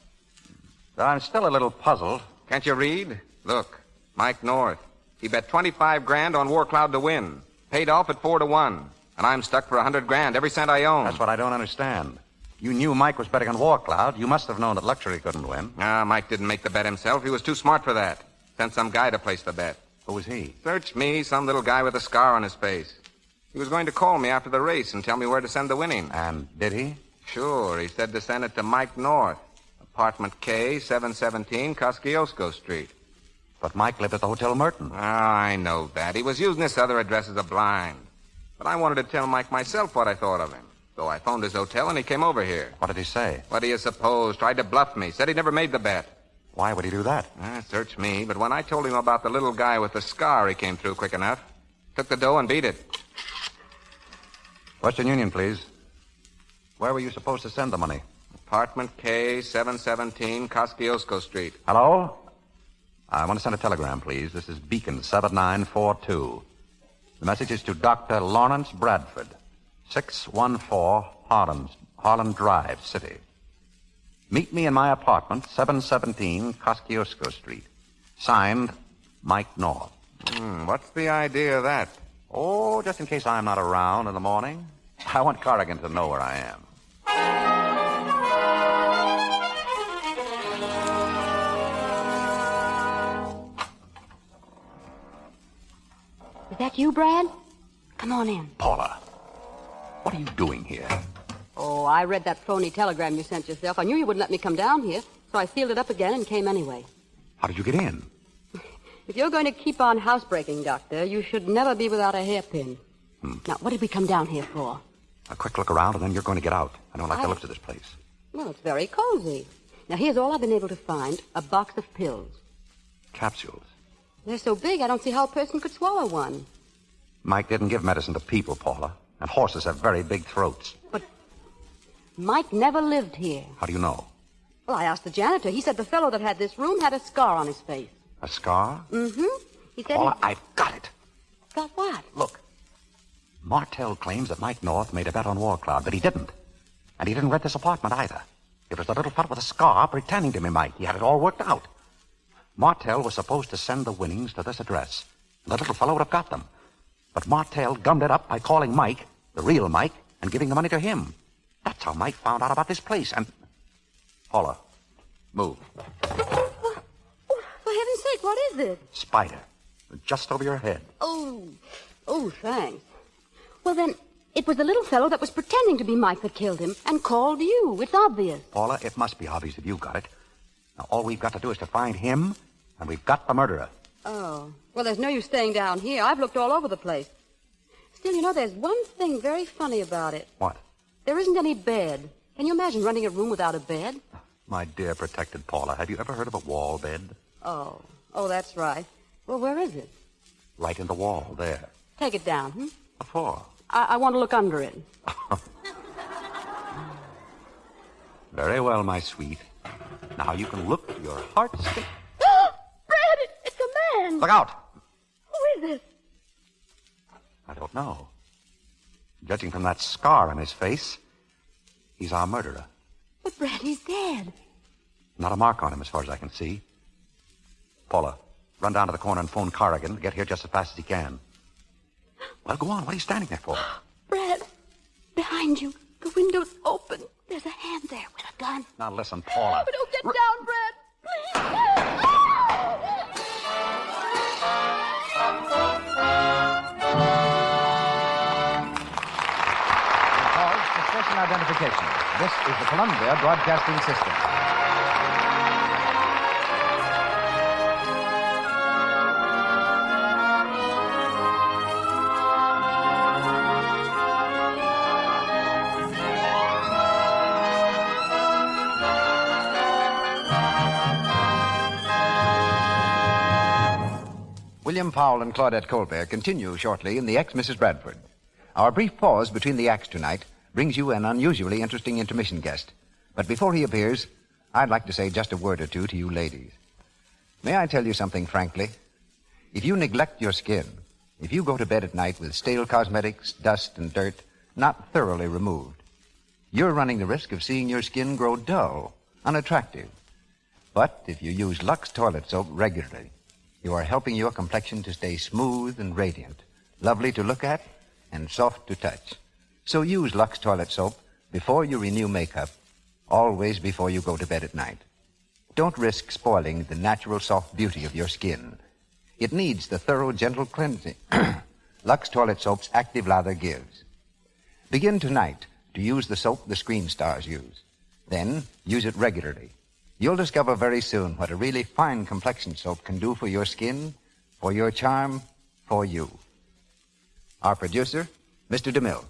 But I'm still a little puzzled. Can't you read? Look, Mike North. He bet 25 grand on War Cloud to win. Paid off at 4-1. And I'm stuck for 100 grand, every cent I own. That's what I don't understand. You knew Mike was betting on War Cloud. You must have known that Luxury couldn't win. Mike didn't make the bet himself. He was too smart for that. Sent some guy to place the bet. Who was he? Search me, some little guy with a scar on his face. He was going to call me after the race and tell me where to send the winning. And did he? Sure. He said to send it to Mike North. Apartment K, 717, Kosciuszko Street. But Mike lived at the Hotel Merton. I know that. He was using this other address as a blind. But I wanted to tell Mike myself what I thought of him. So I phoned his hotel and he came over here. What did he say? What do you suppose? Tried to bluff me. Said he never made the bet. Why would he do that? Search me. But when I told him about the little guy with the scar, he came through quick enough. Took the dough and beat it. Western Union, please. Where were you supposed to send the money? Apartment K, 717, Kosciuszko Street. Hello? I want to send a telegram, please. This is Beacon 7942. The message is to Dr. Lawrence Bradford, 614 Harlan Drive, City. Meet me in my apartment, 717 Kosciuszko Street. Signed, Mike North. What's the idea of that? Oh, just in case I'm not around in the morning. I want Corrigan to know where I am. Is that you, Brad? Come on in. Paula, what are you doing here? Oh, I read that phony telegram you sent yourself. I knew you wouldn't let me come down here, so I sealed it up again and came anyway. How did you get in? If you're going to keep on housebreaking, Doctor, you should never be without a hairpin. Now, what did we come down here for? A quick look around, and then you're going to get out. I don't like the looks of this place. Well, it's very cozy. Now, here's all I've been able to find, a box of pills. Capsules. They're so big, I don't see how a person could swallow one. Mike didn't give medicine to people, Paula. And horses have very big throats. But Mike never lived here. How do you know? Well, I asked the janitor. He said the fellow that had this room had a scar on his face. A scar? Mm-hmm. He said Paula, I've got it. Got what? Look. Martell claims that Mike North made a bet on War Cloud, but he didn't. And he didn't rent this apartment either. It was the little fellow with a scar pretending to be Mike. He had it all worked out. Martell was supposed to send the winnings to this address. The little fellow would have got them. But Martell gummed it up by calling Mike, the real Mike, and giving the money to him. That's how Mike found out about this place. And... Paula, move. For heaven's sake, what is it? Spider. Just over your head. Oh, thanks. Well, then, it was the little fellow that was pretending to be Mike that killed him and called you. It's obvious. Paula, it must be obvious if you got it. Now, all we've got to do is to find him, and we've got the murderer. Oh, well, there's no use staying down here. I've looked all over the place. Still, you know, there's one thing very funny about it. What? There isn't any bed. Can you imagine running a room without a bed? My dear protected Paula, have you ever heard of a wall bed? Oh, that's right. Well, where is it? Right in the wall, there. Take it down, What for? I want to look under it. Very well, my sweet. Now you can look to your heart's content. Brad, it's a man. Look out! Who is it? I don't know. Judging from that scar on his face, he's our murderer. But Brad, he's dead. Not a mark on him as far as I can see. Paula, run down to the corner and phone Corrigan to get here just as fast as he can. Well, go on. What are you standing there for? Brad, behind you. The window's open. There's a hand there with a gun. Now listen, Paula. But don't get down, Brad. Please. Pause for station identification. This is the Columbia Broadcasting System. William Powell and Claudette Coldbert continue shortly in the Ex-Mrs. Bradford. Our brief pause between the acts tonight brings you an unusually interesting intermission guest. But before he appears, I'd like to say just a word or two to you ladies. May I tell you something frankly? If you neglect your skin, if you go to bed at night with stale cosmetics, dust, and dirt not thoroughly removed, you're running the risk of seeing your skin grow dull, unattractive. But if you use Lux toilet soap regularly, you are helping your complexion to stay smooth and radiant, lovely to look at, and soft to touch. So use Lux toilet soap before you renew makeup, always before you go to bed at night. Don't risk spoiling the natural soft beauty of your skin. It needs the thorough, gentle cleansing Lux toilet soap's active lather gives. Begin tonight to use the soap the screen stars use. Then use it regularly. You'll discover very soon what a really fine complexion soap can do for your skin, for your charm, for you. Our producer, Mr. DeMille.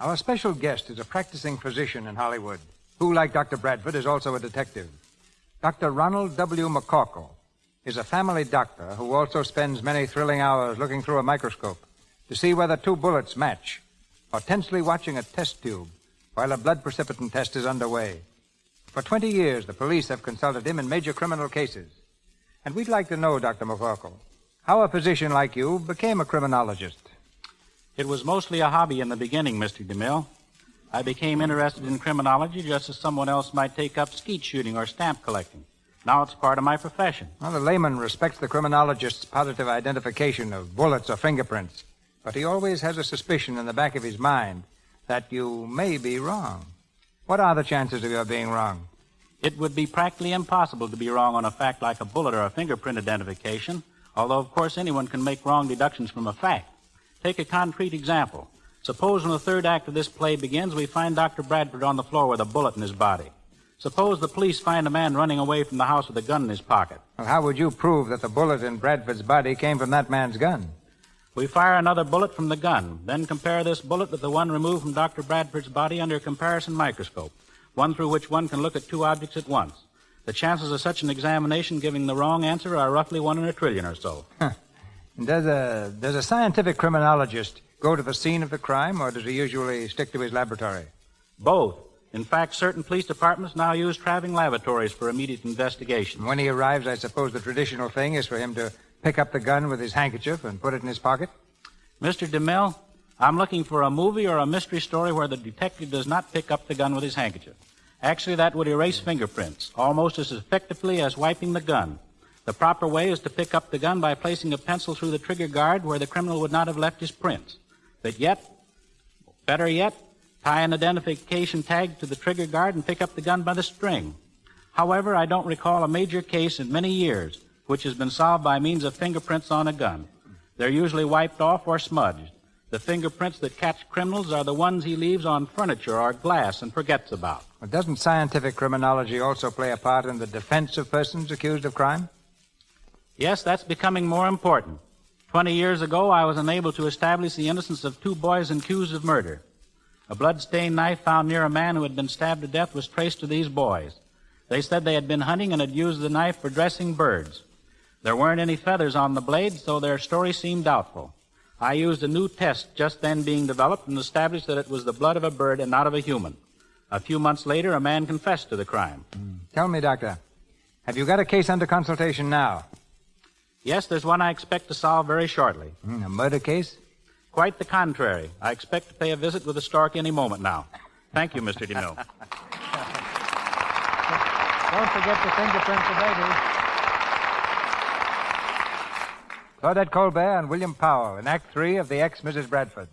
Our special guest is a practicing physician in Hollywood, who, like Dr. Bradford, is also a detective. Dr. Ronald W. McCorkle is a family doctor who also spends many thrilling hours looking through a microscope to see whether two bullets match, or tensely watching a test tube while a blood precipitant test is underway. For 20 years, the police have consulted him in major criminal cases. And we'd like to know, Dr. McCorkle, how a physician like you became a criminologist. It was mostly a hobby in the beginning, Mr. DeMille. I became interested in criminology just as someone else might take up skeet shooting or stamp collecting. Now it's part of my profession. Well, the layman respects the criminologist's positive identification of bullets or fingerprints, but he always has a suspicion in the back of his mind that you may be wrong. What are the chances of your being wrong? It would be practically impossible to be wrong on a fact like a bullet or a fingerprint identification, although, of course, anyone can make wrong deductions from a fact. Take a concrete example. Suppose when the third act of this play begins, we find Dr. Bradford on the floor with a bullet in his body. Suppose the police find a man running away from the house with a gun in his pocket. Well, how would you prove that the bullet in Bradford's body came from that man's gun? We fire another bullet from the gun, then compare this bullet with the one removed from Dr. Bradford's body under a comparison microscope, one through which one can look at two objects at once. The chances of such an examination giving the wrong answer are roughly 1 in a trillion or so. Does a scientific criminologist go to the scene of the crime, or does he usually stick to his laboratory? Both. In fact, certain police departments now use traveling laboratories for immediate investigation. When he arrives, I suppose the traditional thing is for him to pick up the gun with his handkerchief and put it in his pocket? Mr. DeMille, I'm looking for a movie or a mystery story where the detective does not pick up the gun with his handkerchief. Actually, that would erase fingerprints, almost as effectively as wiping the gun. The proper way is to pick up the gun by placing a pencil through the trigger guard where the criminal would not have left his prints. Better yet, tie an identification tag to the trigger guard and pick up the gun by the string. However, I don't recall a major case in many years which has been solved by means of fingerprints on a gun. They're usually wiped off or smudged. The fingerprints that catch criminals are the ones he leaves on furniture or glass and forgets about. Well, doesn't scientific criminology also play a part in the defense of persons accused of crime? Yes, that's becoming more important. 20 years ago, I was unable to establish the innocence of 2 boys accused of murder. A blood-stained knife found near a man who had been stabbed to death was traced to these boys. They said they had been hunting and had used the knife for dressing birds. There weren't any feathers on the blade, so their story seemed doubtful. I used a new test just then being developed and established that it was the blood of a bird and not of a human. A few months later, a man confessed to the crime. Tell me, Doctor, have you got a case under consultation now? Yes, there's one I expect to solve very shortly. A murder case? Quite the contrary. I expect to pay a visit with the stork any moment now. Thank you, Mr. DeMille. Don't forget the fingerprints of baby. Claudette Coldbert and William Powell in Act 3 of The Ex-Mrs. Bradford.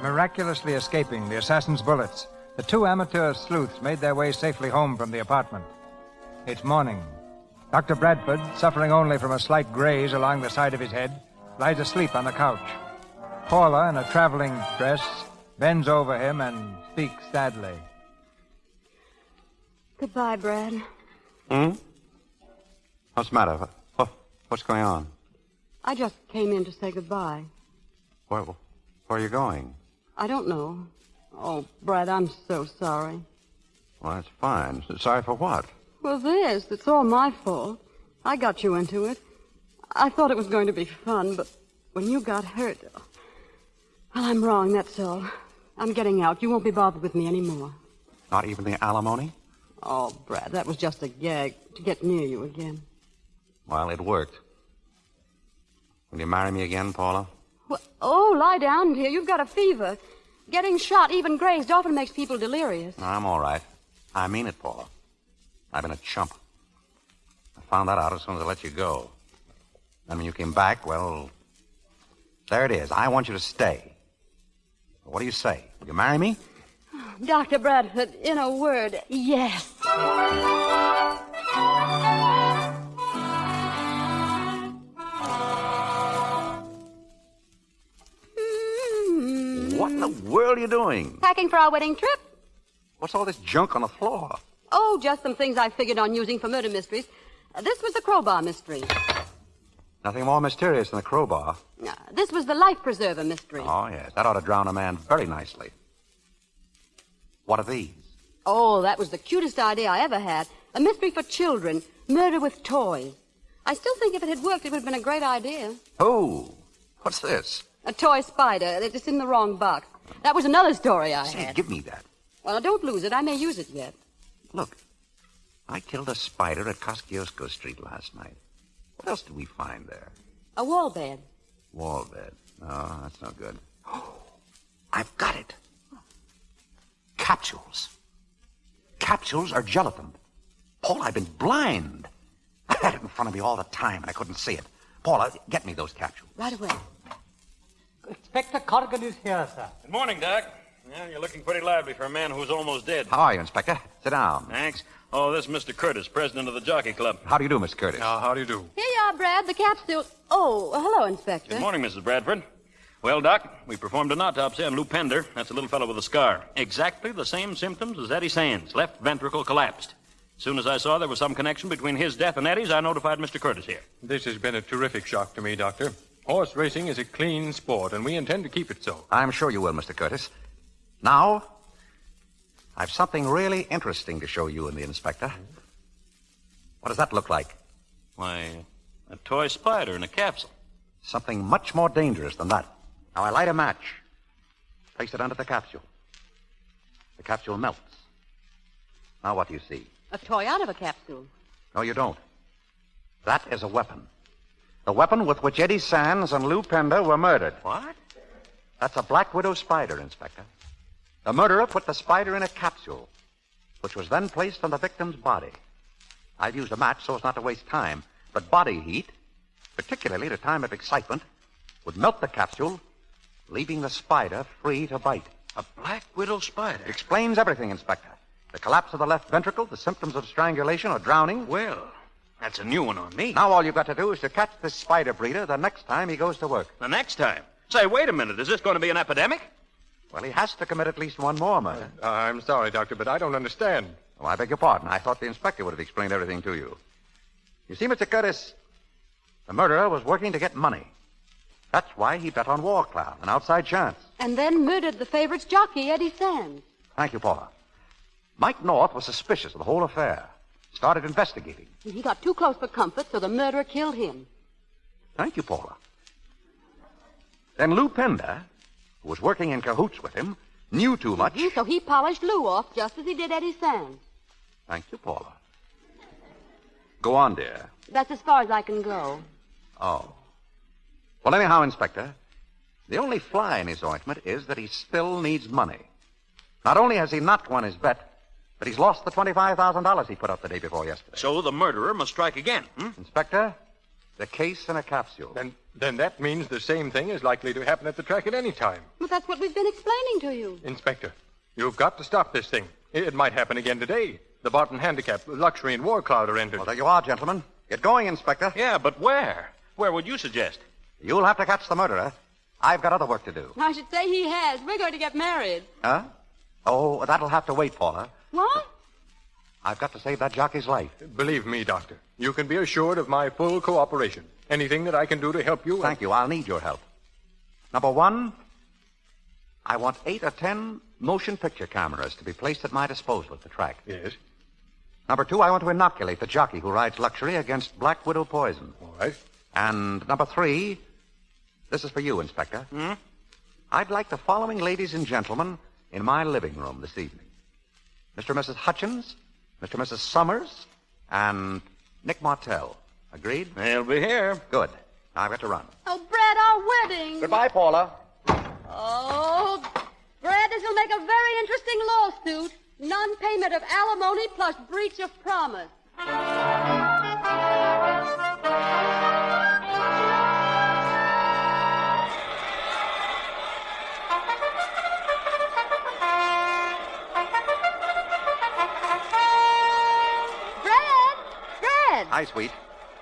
Miraculously escaping the assassin's bullets, the 2 amateur sleuths made their way safely home from the apartment. It's morning. Dr. Bradford, suffering only from a slight graze along the side of his head, lies asleep on the couch. Paula, in a traveling dress, bends over him and speaks sadly. Goodbye, Brad. What's the matter? What's going on? I just came in to say goodbye. Where are you going? I don't know. Oh, Brad, I'm so sorry. Well, that's fine. Sorry for what? Well, it's all my fault. I got you into it. I thought it was going to be fun, but when you got hurt... Well, I'm wrong, that's all. I'm getting out. You won't be bothered with me anymore. Not even the alimony? Oh, Brad, that was just a gag to get near you again. Well, it worked. Will you marry me again, Paula? Well, oh, lie down, dear. You've got a fever. Getting shot, even grazed, often makes people delirious. No, I'm all right. I mean it, Paula. I've been a chump. I found that out as soon as I let you go. And when you came back, well, there it is. I want you to stay. What do you say? Will you marry me? Dr. Bradford, in a word, yes. What in the world are you doing? Packing for our wedding trip? What's all this junk on the floor? Oh, just some things I figured on using for murder mysteries. This was the crowbar mystery. Nothing more mysterious than a crowbar. This was the life preserver mystery. Oh, yes. That ought to drown a man very nicely. What are these? Oh, that was the cutest idea I ever had. A mystery for children. Murder with toys. I still think if it had worked, it would have been a great idea. Oh, what's this? A toy spider. It's in the wrong box. That was another story I had. Give me that. Well, don't lose it. I may use it yet. Look, I killed a spider at Kosciuszko Street last night. What else did we find there? A wall bed. Wall bed. Oh, that's no good. I've got it. Capsules. Capsules are gelatin. Paul, I've been blind. I had it in front of me all the time, and I couldn't see it. Paula, get me those capsules. Right away. Inspector Corrigan is here, sir. Good morning, Doc. Well, you're looking pretty lively for a man who's almost dead. How are you, Inspector? Sit down. Thanks. Oh, this is Mr. Curtis, president of the Jockey Club. How do you do, Miss Curtis? How do you do? Here you are, Brad. The capsule. Oh, hello, Inspector. Good morning, Mrs. Bradford. Well, Doc, we performed an autopsy on Lou Pender. That's a little fellow with a scar. Exactly the same symptoms as Eddie Sands. Left ventricle collapsed. As soon as I saw there was some connection between his death and Eddie's, I notified Mr. Curtis here. This has been a terrific shock to me, Doctor. Horse racing is a clean sport, and we intend to keep it so. I'm sure you will, Mr. Curtis. Now, I've something really interesting to show you and the inspector. What does that look like? Why, a toy spider in a capsule. Something much more dangerous than that. Now, I light a match. Place it under the capsule. The capsule melts. Now, what do you see? A toy out of a capsule. No, you don't. That is a weapon. The weapon with which Eddie Sands and Lou Pender were murdered. What? That's a black widow spider, Inspector. The murderer put the spider in a capsule, which was then placed on the victim's body. I've used a match so as not to waste time, but body heat, particularly at a time of excitement, would melt the capsule, leaving the spider free to bite. A black widow spider? It explains everything, Inspector. The collapse of the left ventricle, the symptoms of strangulation or drowning. Well, that's a new one on me. Now all you've got to do is to catch this spider breeder the next time he goes to work. The next time? Say, wait a minute. Is this going to be an epidemic? Well, he has to commit at least one more murder. I'm sorry, Doctor, but I don't understand. Oh, I beg your pardon. I thought the inspector would have explained everything to you. You see, Mr. Curtis, the murderer was working to get money. That's why he bet on War Cloud, an outside chance. And then murdered the favorite's jockey, Eddie Sands. Thank you, Paula. Mike North was suspicious of the whole affair. Started investigating. And he got too close for comfort, so the murderer killed him. Thank you, Paula. Then Lou Pender, who was working in cahoots with him, knew too much. So he polished Lou off just as he did Eddie Sands. Thank you, Paula. Go on, dear. That's as far as I can go. Oh. Well, anyhow, Inspector, the only fly in his ointment is that he still needs money. Not only has he not won his bet, but he's lost the $25,000 he put up the day before yesterday. So the murderer must strike again, Inspector, the case in a capsule. Then that means the same thing is likely to happen at the track at any time. But that's what we've been explaining to you. Inspector, you've got to stop this thing. It might happen again today. The Barton Handicap, Luxury, and War Cloud are entered. Well, there you are, gentlemen. Get going, Inspector. Yeah, but where? Where would you suggest? You'll have to catch the murderer. I've got other work to do. I should say he has. We're going to get married. Huh? Oh, that'll have to wait, Paula. What? I've got to save that jockey's life. Believe me, Doctor, you can be assured of my full cooperation. Anything that I can do to help you... Thank you. I'll need your help. Number one, I want 8 or 10 motion picture cameras to be placed at my disposal at the track. Yes. Number two, I want to inoculate the jockey who rides Luxury against Black Widow poison. All right. And number three, this is for you, Inspector. I'd like the following ladies and gentlemen in my living room this evening. Mr. and Mrs. Hutchins, Mr. and Mrs. Summers, and Nick Martell. Agreed? They'll be here. Good. Now I've got to run. Oh, Brad, our wedding. Goodbye, Paula. Oh, Brad, this will make a very interesting lawsuit. Non-payment of alimony plus breach of promise. Brad! Hi, sweet.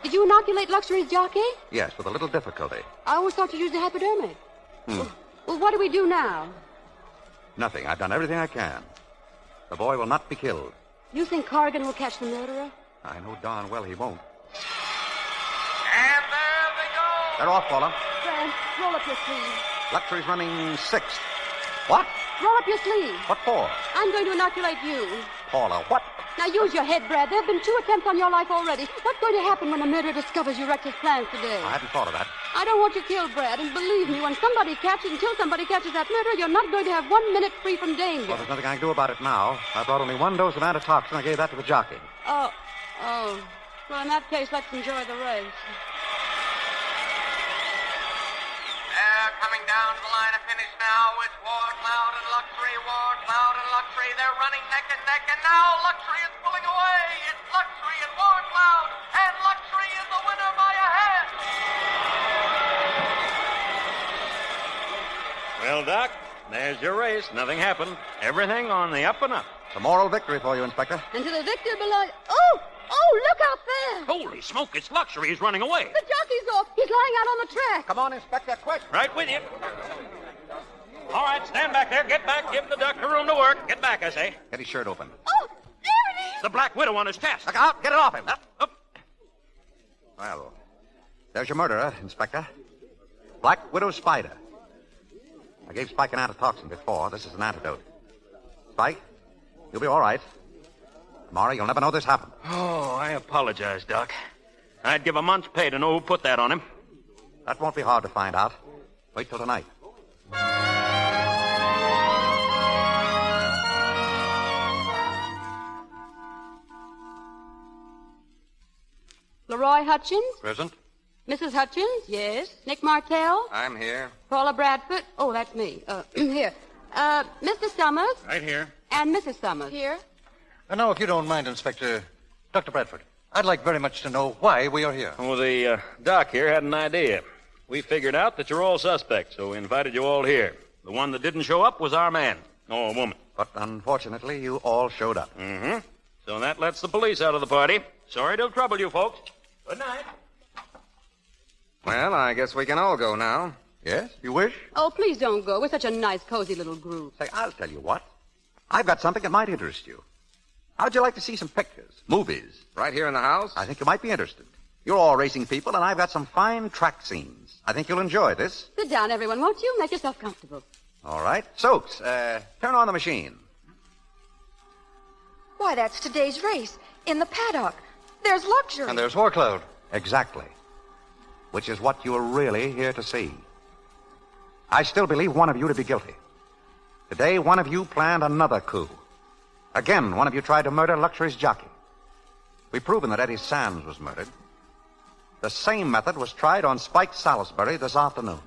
Did you inoculate Luxury's jockey? Yes, with a little difficulty. I always thought you used a hypodermic. Well, what do we do now? Nothing. I've done everything I can. The boy will not be killed. You think Corrigan will catch the murderer? I know darn well he won't. And there they go. They're off, Paula. Brad, roll up your sleeve. Luxury's running 6th. What? Roll up your sleeve. What for? I'm going to inoculate you. Paula, what? Now use your head, Brad. There have been 2 attempts on your life already. What's going to happen when the murderer discovers you wrecked his plans today? I hadn't thought of that. I don't want you killed, Brad. And believe me, when somebody until somebody catches that murderer, you're not going to have 1 minute free from danger. Well, there's nothing I can do about it now. I brought only 1 dose of antitoxin. I gave that to the jockey. Oh. Well, in that case, let's enjoy the race. They're coming down to the line of finish now. It's War Cloud and Luxury, War Cloud and Luxury. They're running neck and neck, and now Luxury is pulling away. It's Luxury and War Cloud, and Luxury is the winner by a head. Well, Doc, there's your race. Nothing happened. Everything on the up and up. It's a moral victory for you, Inspector. And to the victor belongs... Oh! Oh, look out there! Holy smoke, it's Luxury. He's running away. The jockey's off. He's lying out on the track. Come on, Inspector, quick. Right with you. All right, stand back there. Get back. Give the doctor room to work. Get back, I say. Get his shirt open. Oh, there it is. The Black Widow on his chest. Look out. Get it off him. Up. Well, there's your murderer, Inspector. Black Widow Spider. I gave Spike an antitoxin before. This is an antidote. Spike, you'll be all right. Tomorrow, you'll never know this happened. Oh, I apologize, Doc. I'd give a month's pay to know who put that on him. That won't be hard to find out. Wait till tonight. Leroy Hutchins? Present. Mrs. Hutchins? Yes. Nick Martell? I'm here. Paula Bradford? Oh, that's me. Here. Mr. Summers? Right here. And Mrs. Summers? Here. Now, if you don't mind, Inspector, Dr. Bradford, I'd like very much to know why we are here. Well, the doc here had an idea. We figured out that you're all suspects, so we invited you all here. The one that didn't show up was our man, or woman. But unfortunately, you all showed up. Mm-hmm. So that lets the police out of the party. Sorry to trouble you folks. Good night. Well, I guess we can all go now. Yes, you wish? Oh, please don't go. We're such a nice, cozy little group. Say, I'll tell you what. I've got something that might interest you. How'd you like to see some pictures, movies? Right here in the house? I think you might be interested. You're all racing people, and I've got some fine track scenes. I think you'll enjoy this. Sit down, everyone, won't you? Make yourself comfortable. All right. Soaps, turn on the machine. Why, that's today's race. In the paddock. There's Luxury. And there's Warcloud. Exactly. Which is what you're really here to see. I still believe one of you to be guilty. Today, one of you planned another coup. Again, one of you tried to murder Luxury's jockey. We've proven that Eddie Sands was murdered. The same method was tried on Spike Salisbury this afternoon.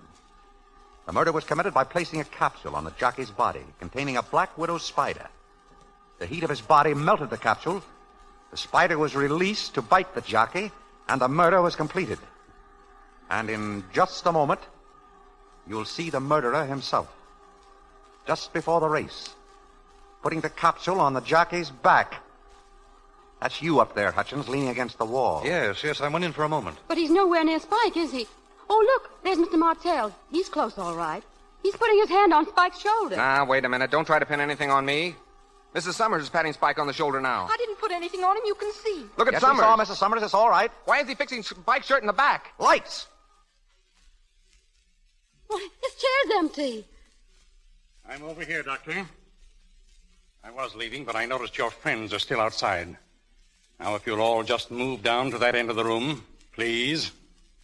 The murder was committed by placing a capsule on the jockey's body containing a Black Widow spider. The heat of his body melted the capsule. The spider was released to bite the jockey, and the murder was completed. And in just a moment, you'll see the murderer himself. Just before the race, putting the capsule on the jockey's back. That's you up there, Hutchins, leaning against the wall. Yes, I went in for a moment. But he's nowhere near Spike, is he? Oh, look, there's Mr. Martell. He's close, all right. He's putting his hand on Spike's shoulder. Now, wait a minute. Don't try to pin anything on me. Mrs. Summers is patting Spike on the shoulder now. I didn't put anything on him, you can see. Look at Yes, Summers. we saw Mrs. Summers. It's all right. Why is he fixing Spike's shirt in the back? Lights! Why, his chair's empty. I'm over here, Doctor. I was leaving, but I noticed your friends are still outside. Now, if you'll all just move down to that end of the room, please.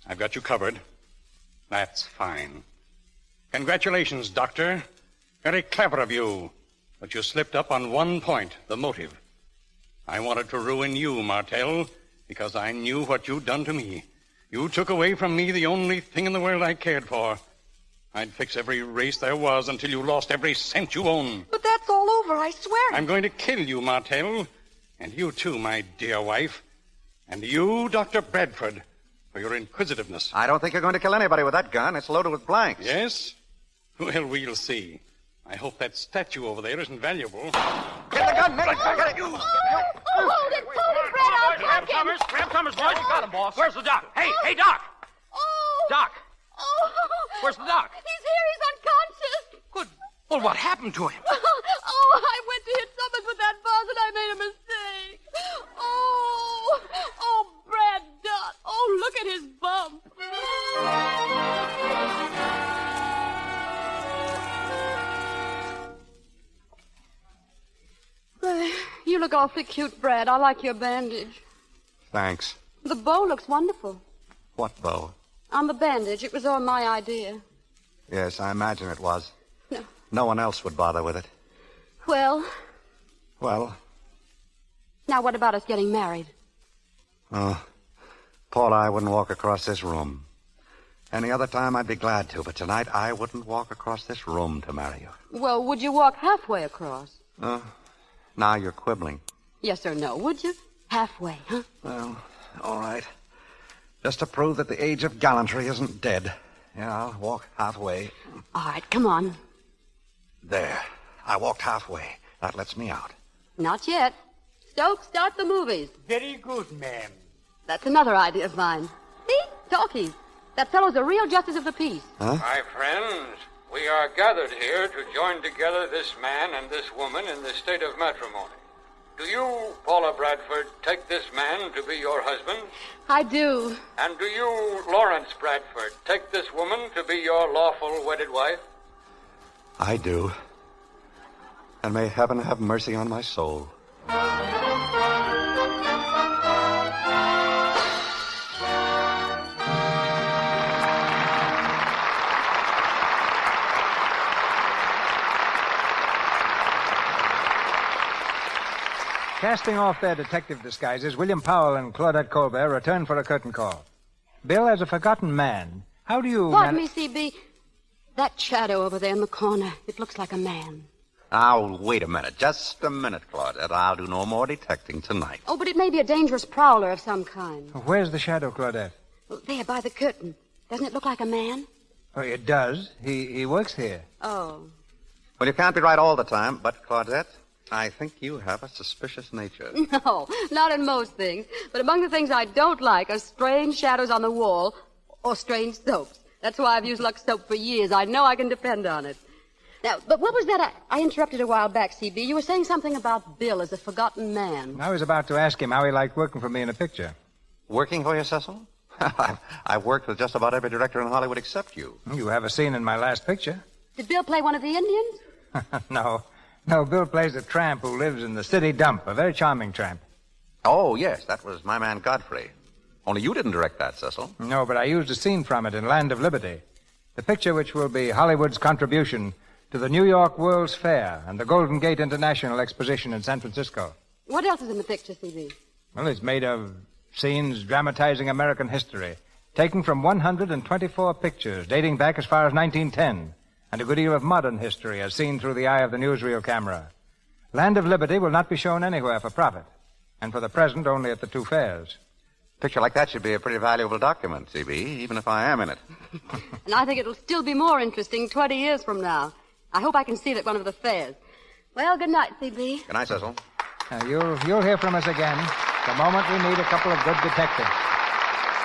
I've got you covered. That's fine. Congratulations, Doctor. Very clever of you. But you slipped up on one point, the motive. I wanted to ruin you, Martell, because I knew what you'd done to me. You took away from me the only thing in the world I cared for. I'd fix every race there was until you lost every cent you own. But that's all over, I swear. I'm going to kill you, Martell. And you, too, my dear wife. And you, Dr. Bradford, for your inquisitiveness. I don't think you're going to kill anybody with that gun. It's loaded with blanks. Yes? Well, we'll see. I hope that statue over there isn't valuable. Get the gun, Nick! Get it! Hold it, Brad, I'll Grab Summers, boys. You got him, boss. Where's the doc? Hey, Doc! Oh! Doc! Oh! Where's the doc? He's here, he's unconscious. Good. Well, what happened to him? Oh, I went to hit Summers with that buzz and I made a mistake. Oh, Brad Dutt. Oh, look at his bump. You look awfully cute, Brad. I like your bandage. Thanks. The bow looks wonderful. What bow? On the bandage. It was all my idea. Yes, I imagine it was. No. No one else would bother with it. Well, now what about us getting married? Oh, Paula, I wouldn't walk across this room. Any other time I'd be glad to, but tonight I wouldn't walk across this room to marry you. Well, would you walk halfway across? Now you're quibbling. Yes or no, would you? Halfway, huh? Well, all right. Just to prove that the age of gallantry isn't dead. Yeah, I'll walk halfway. All right, come on. There. I walked halfway. That lets me out. Not yet. Stokes, start the movies. Very good, ma'am. That's another idea of mine. See? Talkies. That fellow's a real justice of the peace. Huh? My friends, we are gathered here to join together this man and this woman in the state of matrimony. Do you, Paula Bradford, take this man to be your husband? I do. And do you, Lawrence Bradford, take this woman to be your lawful wedded wife? I do. And may heaven have mercy on my soul. Casting off their detective disguises, William Powell and Claudette Coldbert return for a curtain call. Bill, as a forgotten man, how do you... Pardon me, C.B. That shadow over there in the corner, it looks like a man. Now, wait a minute. Just a minute, Claudette. I'll do no more detecting tonight. Oh, but it may be a dangerous prowler of some kind. Where's the shadow, Claudette? Oh, there, by the curtain. Doesn't it look like a man? Oh, it does. He works here. Oh. Well, you can't be right all the time, but, Claudette, I think you have a suspicious nature. No, not in most things. But among the things I don't like are strange shadows on the wall or strange soaps. That's why I've used Lux soap for years. I know I can depend on it. Now, but what was that I interrupted a while back, C.B.? You were saying something about Bill as a forgotten man. I was about to ask him how he liked working for me in a picture. Working for you, Cecil? I've worked with just about every director in Hollywood except you. You have a scene in my last picture. Did Bill play one of the Indians? No, Bill plays a tramp who lives in the city dump, a very charming tramp. Oh, yes, that was my man Godfrey. Only you didn't direct that, Cecil. No, but I used a scene from it in Land of Liberty. The picture which will be Hollywood's contribution to the New York World's Fair and the Golden Gate International Exposition in San Francisco. What else is in the picture, C.B.? Well, it's made of scenes dramatizing American history, taken from 124 pictures dating back as far as 1910, and a good deal of modern history as seen through the eye of the newsreel camera. Land of Liberty will not be shown anywhere for profit, and for the present only at the two fairs. A picture like that should be a pretty valuable document, C.B., even if I am in it. And I think it'll still be more interesting 20 years from now. I hope I can see it at one of the fairs. Well, good night, C.B. Good night, Cecil. You'll hear from us again the moment we need a couple of good detectives.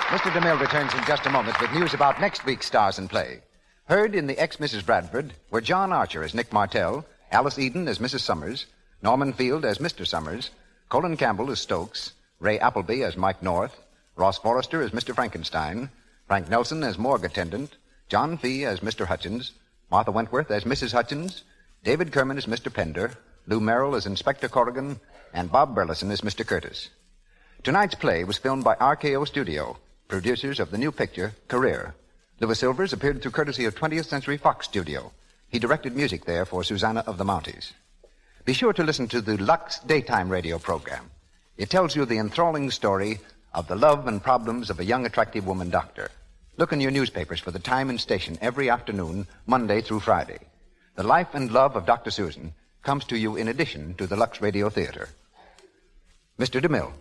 Mr. DeMille returns in just a moment with news about next week's stars in play. Heard in the Ex-Mrs. Bradford were John Archer as Nick Martell, Alice Eden as Mrs. Summers, Norman Field as Mr. Summers, Colin Campbell as Stokes, Ray Appleby as Mike North, Ross Forrester as Mr. Frankenstein, Frank Nelson as morgue attendant, John Fee as Mr. Hutchins, Martha Wentworth as Mrs. Hutchins, David Kerman as Mr. Pender, Lou Merrill as Inspector Corrigan, and Bob Burleson as Mr. Curtis. Tonight's play was filmed by RKO Studio, producers of the new picture, Career. Louis Silvers appeared through courtesy of 20th Century Fox Studio. He directed music there for Susanna of the Mounties. Be sure to listen to the Lux Daytime Radio program. It tells you the enthralling story of the love and problems of a young, attractive woman doctor. Look in your newspapers for the time and station every afternoon, Monday through Friday. The life and love of Dr. Susan comes to you in addition to the Lux Radio Theater. Mr. DeMille.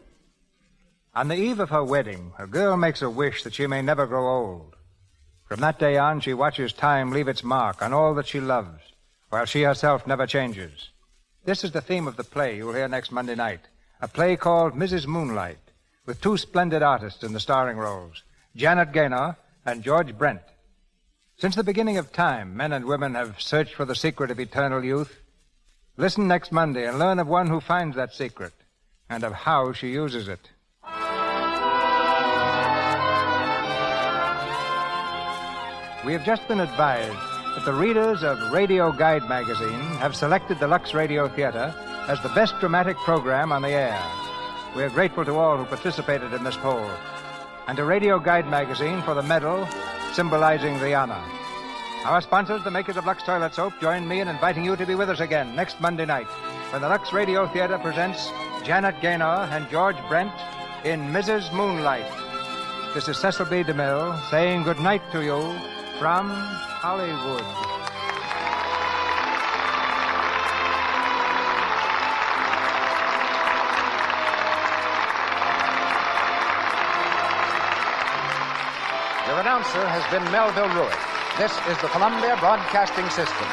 On the eve of her wedding, a girl makes a wish that she may never grow old. From that day on, she watches time leave its mark on all that she loves, while she herself never changes. This is the theme of the play you'll hear next Monday night, a play called Mrs. Moonlight, with two splendid artists in the starring roles, Janet Gaynor and George Brent. Since the beginning of time, men and women have searched for the secret of eternal youth. Listen next Monday and learn of one who finds that secret and of how she uses it. We have just been advised that the readers of Radio Guide magazine have selected the Lux Radio Theater as the best dramatic program on the air. We are grateful to all who participated in this poll, and to Radio Guide magazine for the medal symbolizing the honor. Our sponsors, the makers of Lux Toilet Soap, join me in inviting you to be with us again next Monday night when the Lux Radio Theater presents Janet Gaynor and George Brent in Mrs. Moonlight. This is Cecil B. DeMille saying good night to you from Hollywood. Your announcer has been Melville Ruick. This is the Columbia Broadcasting System.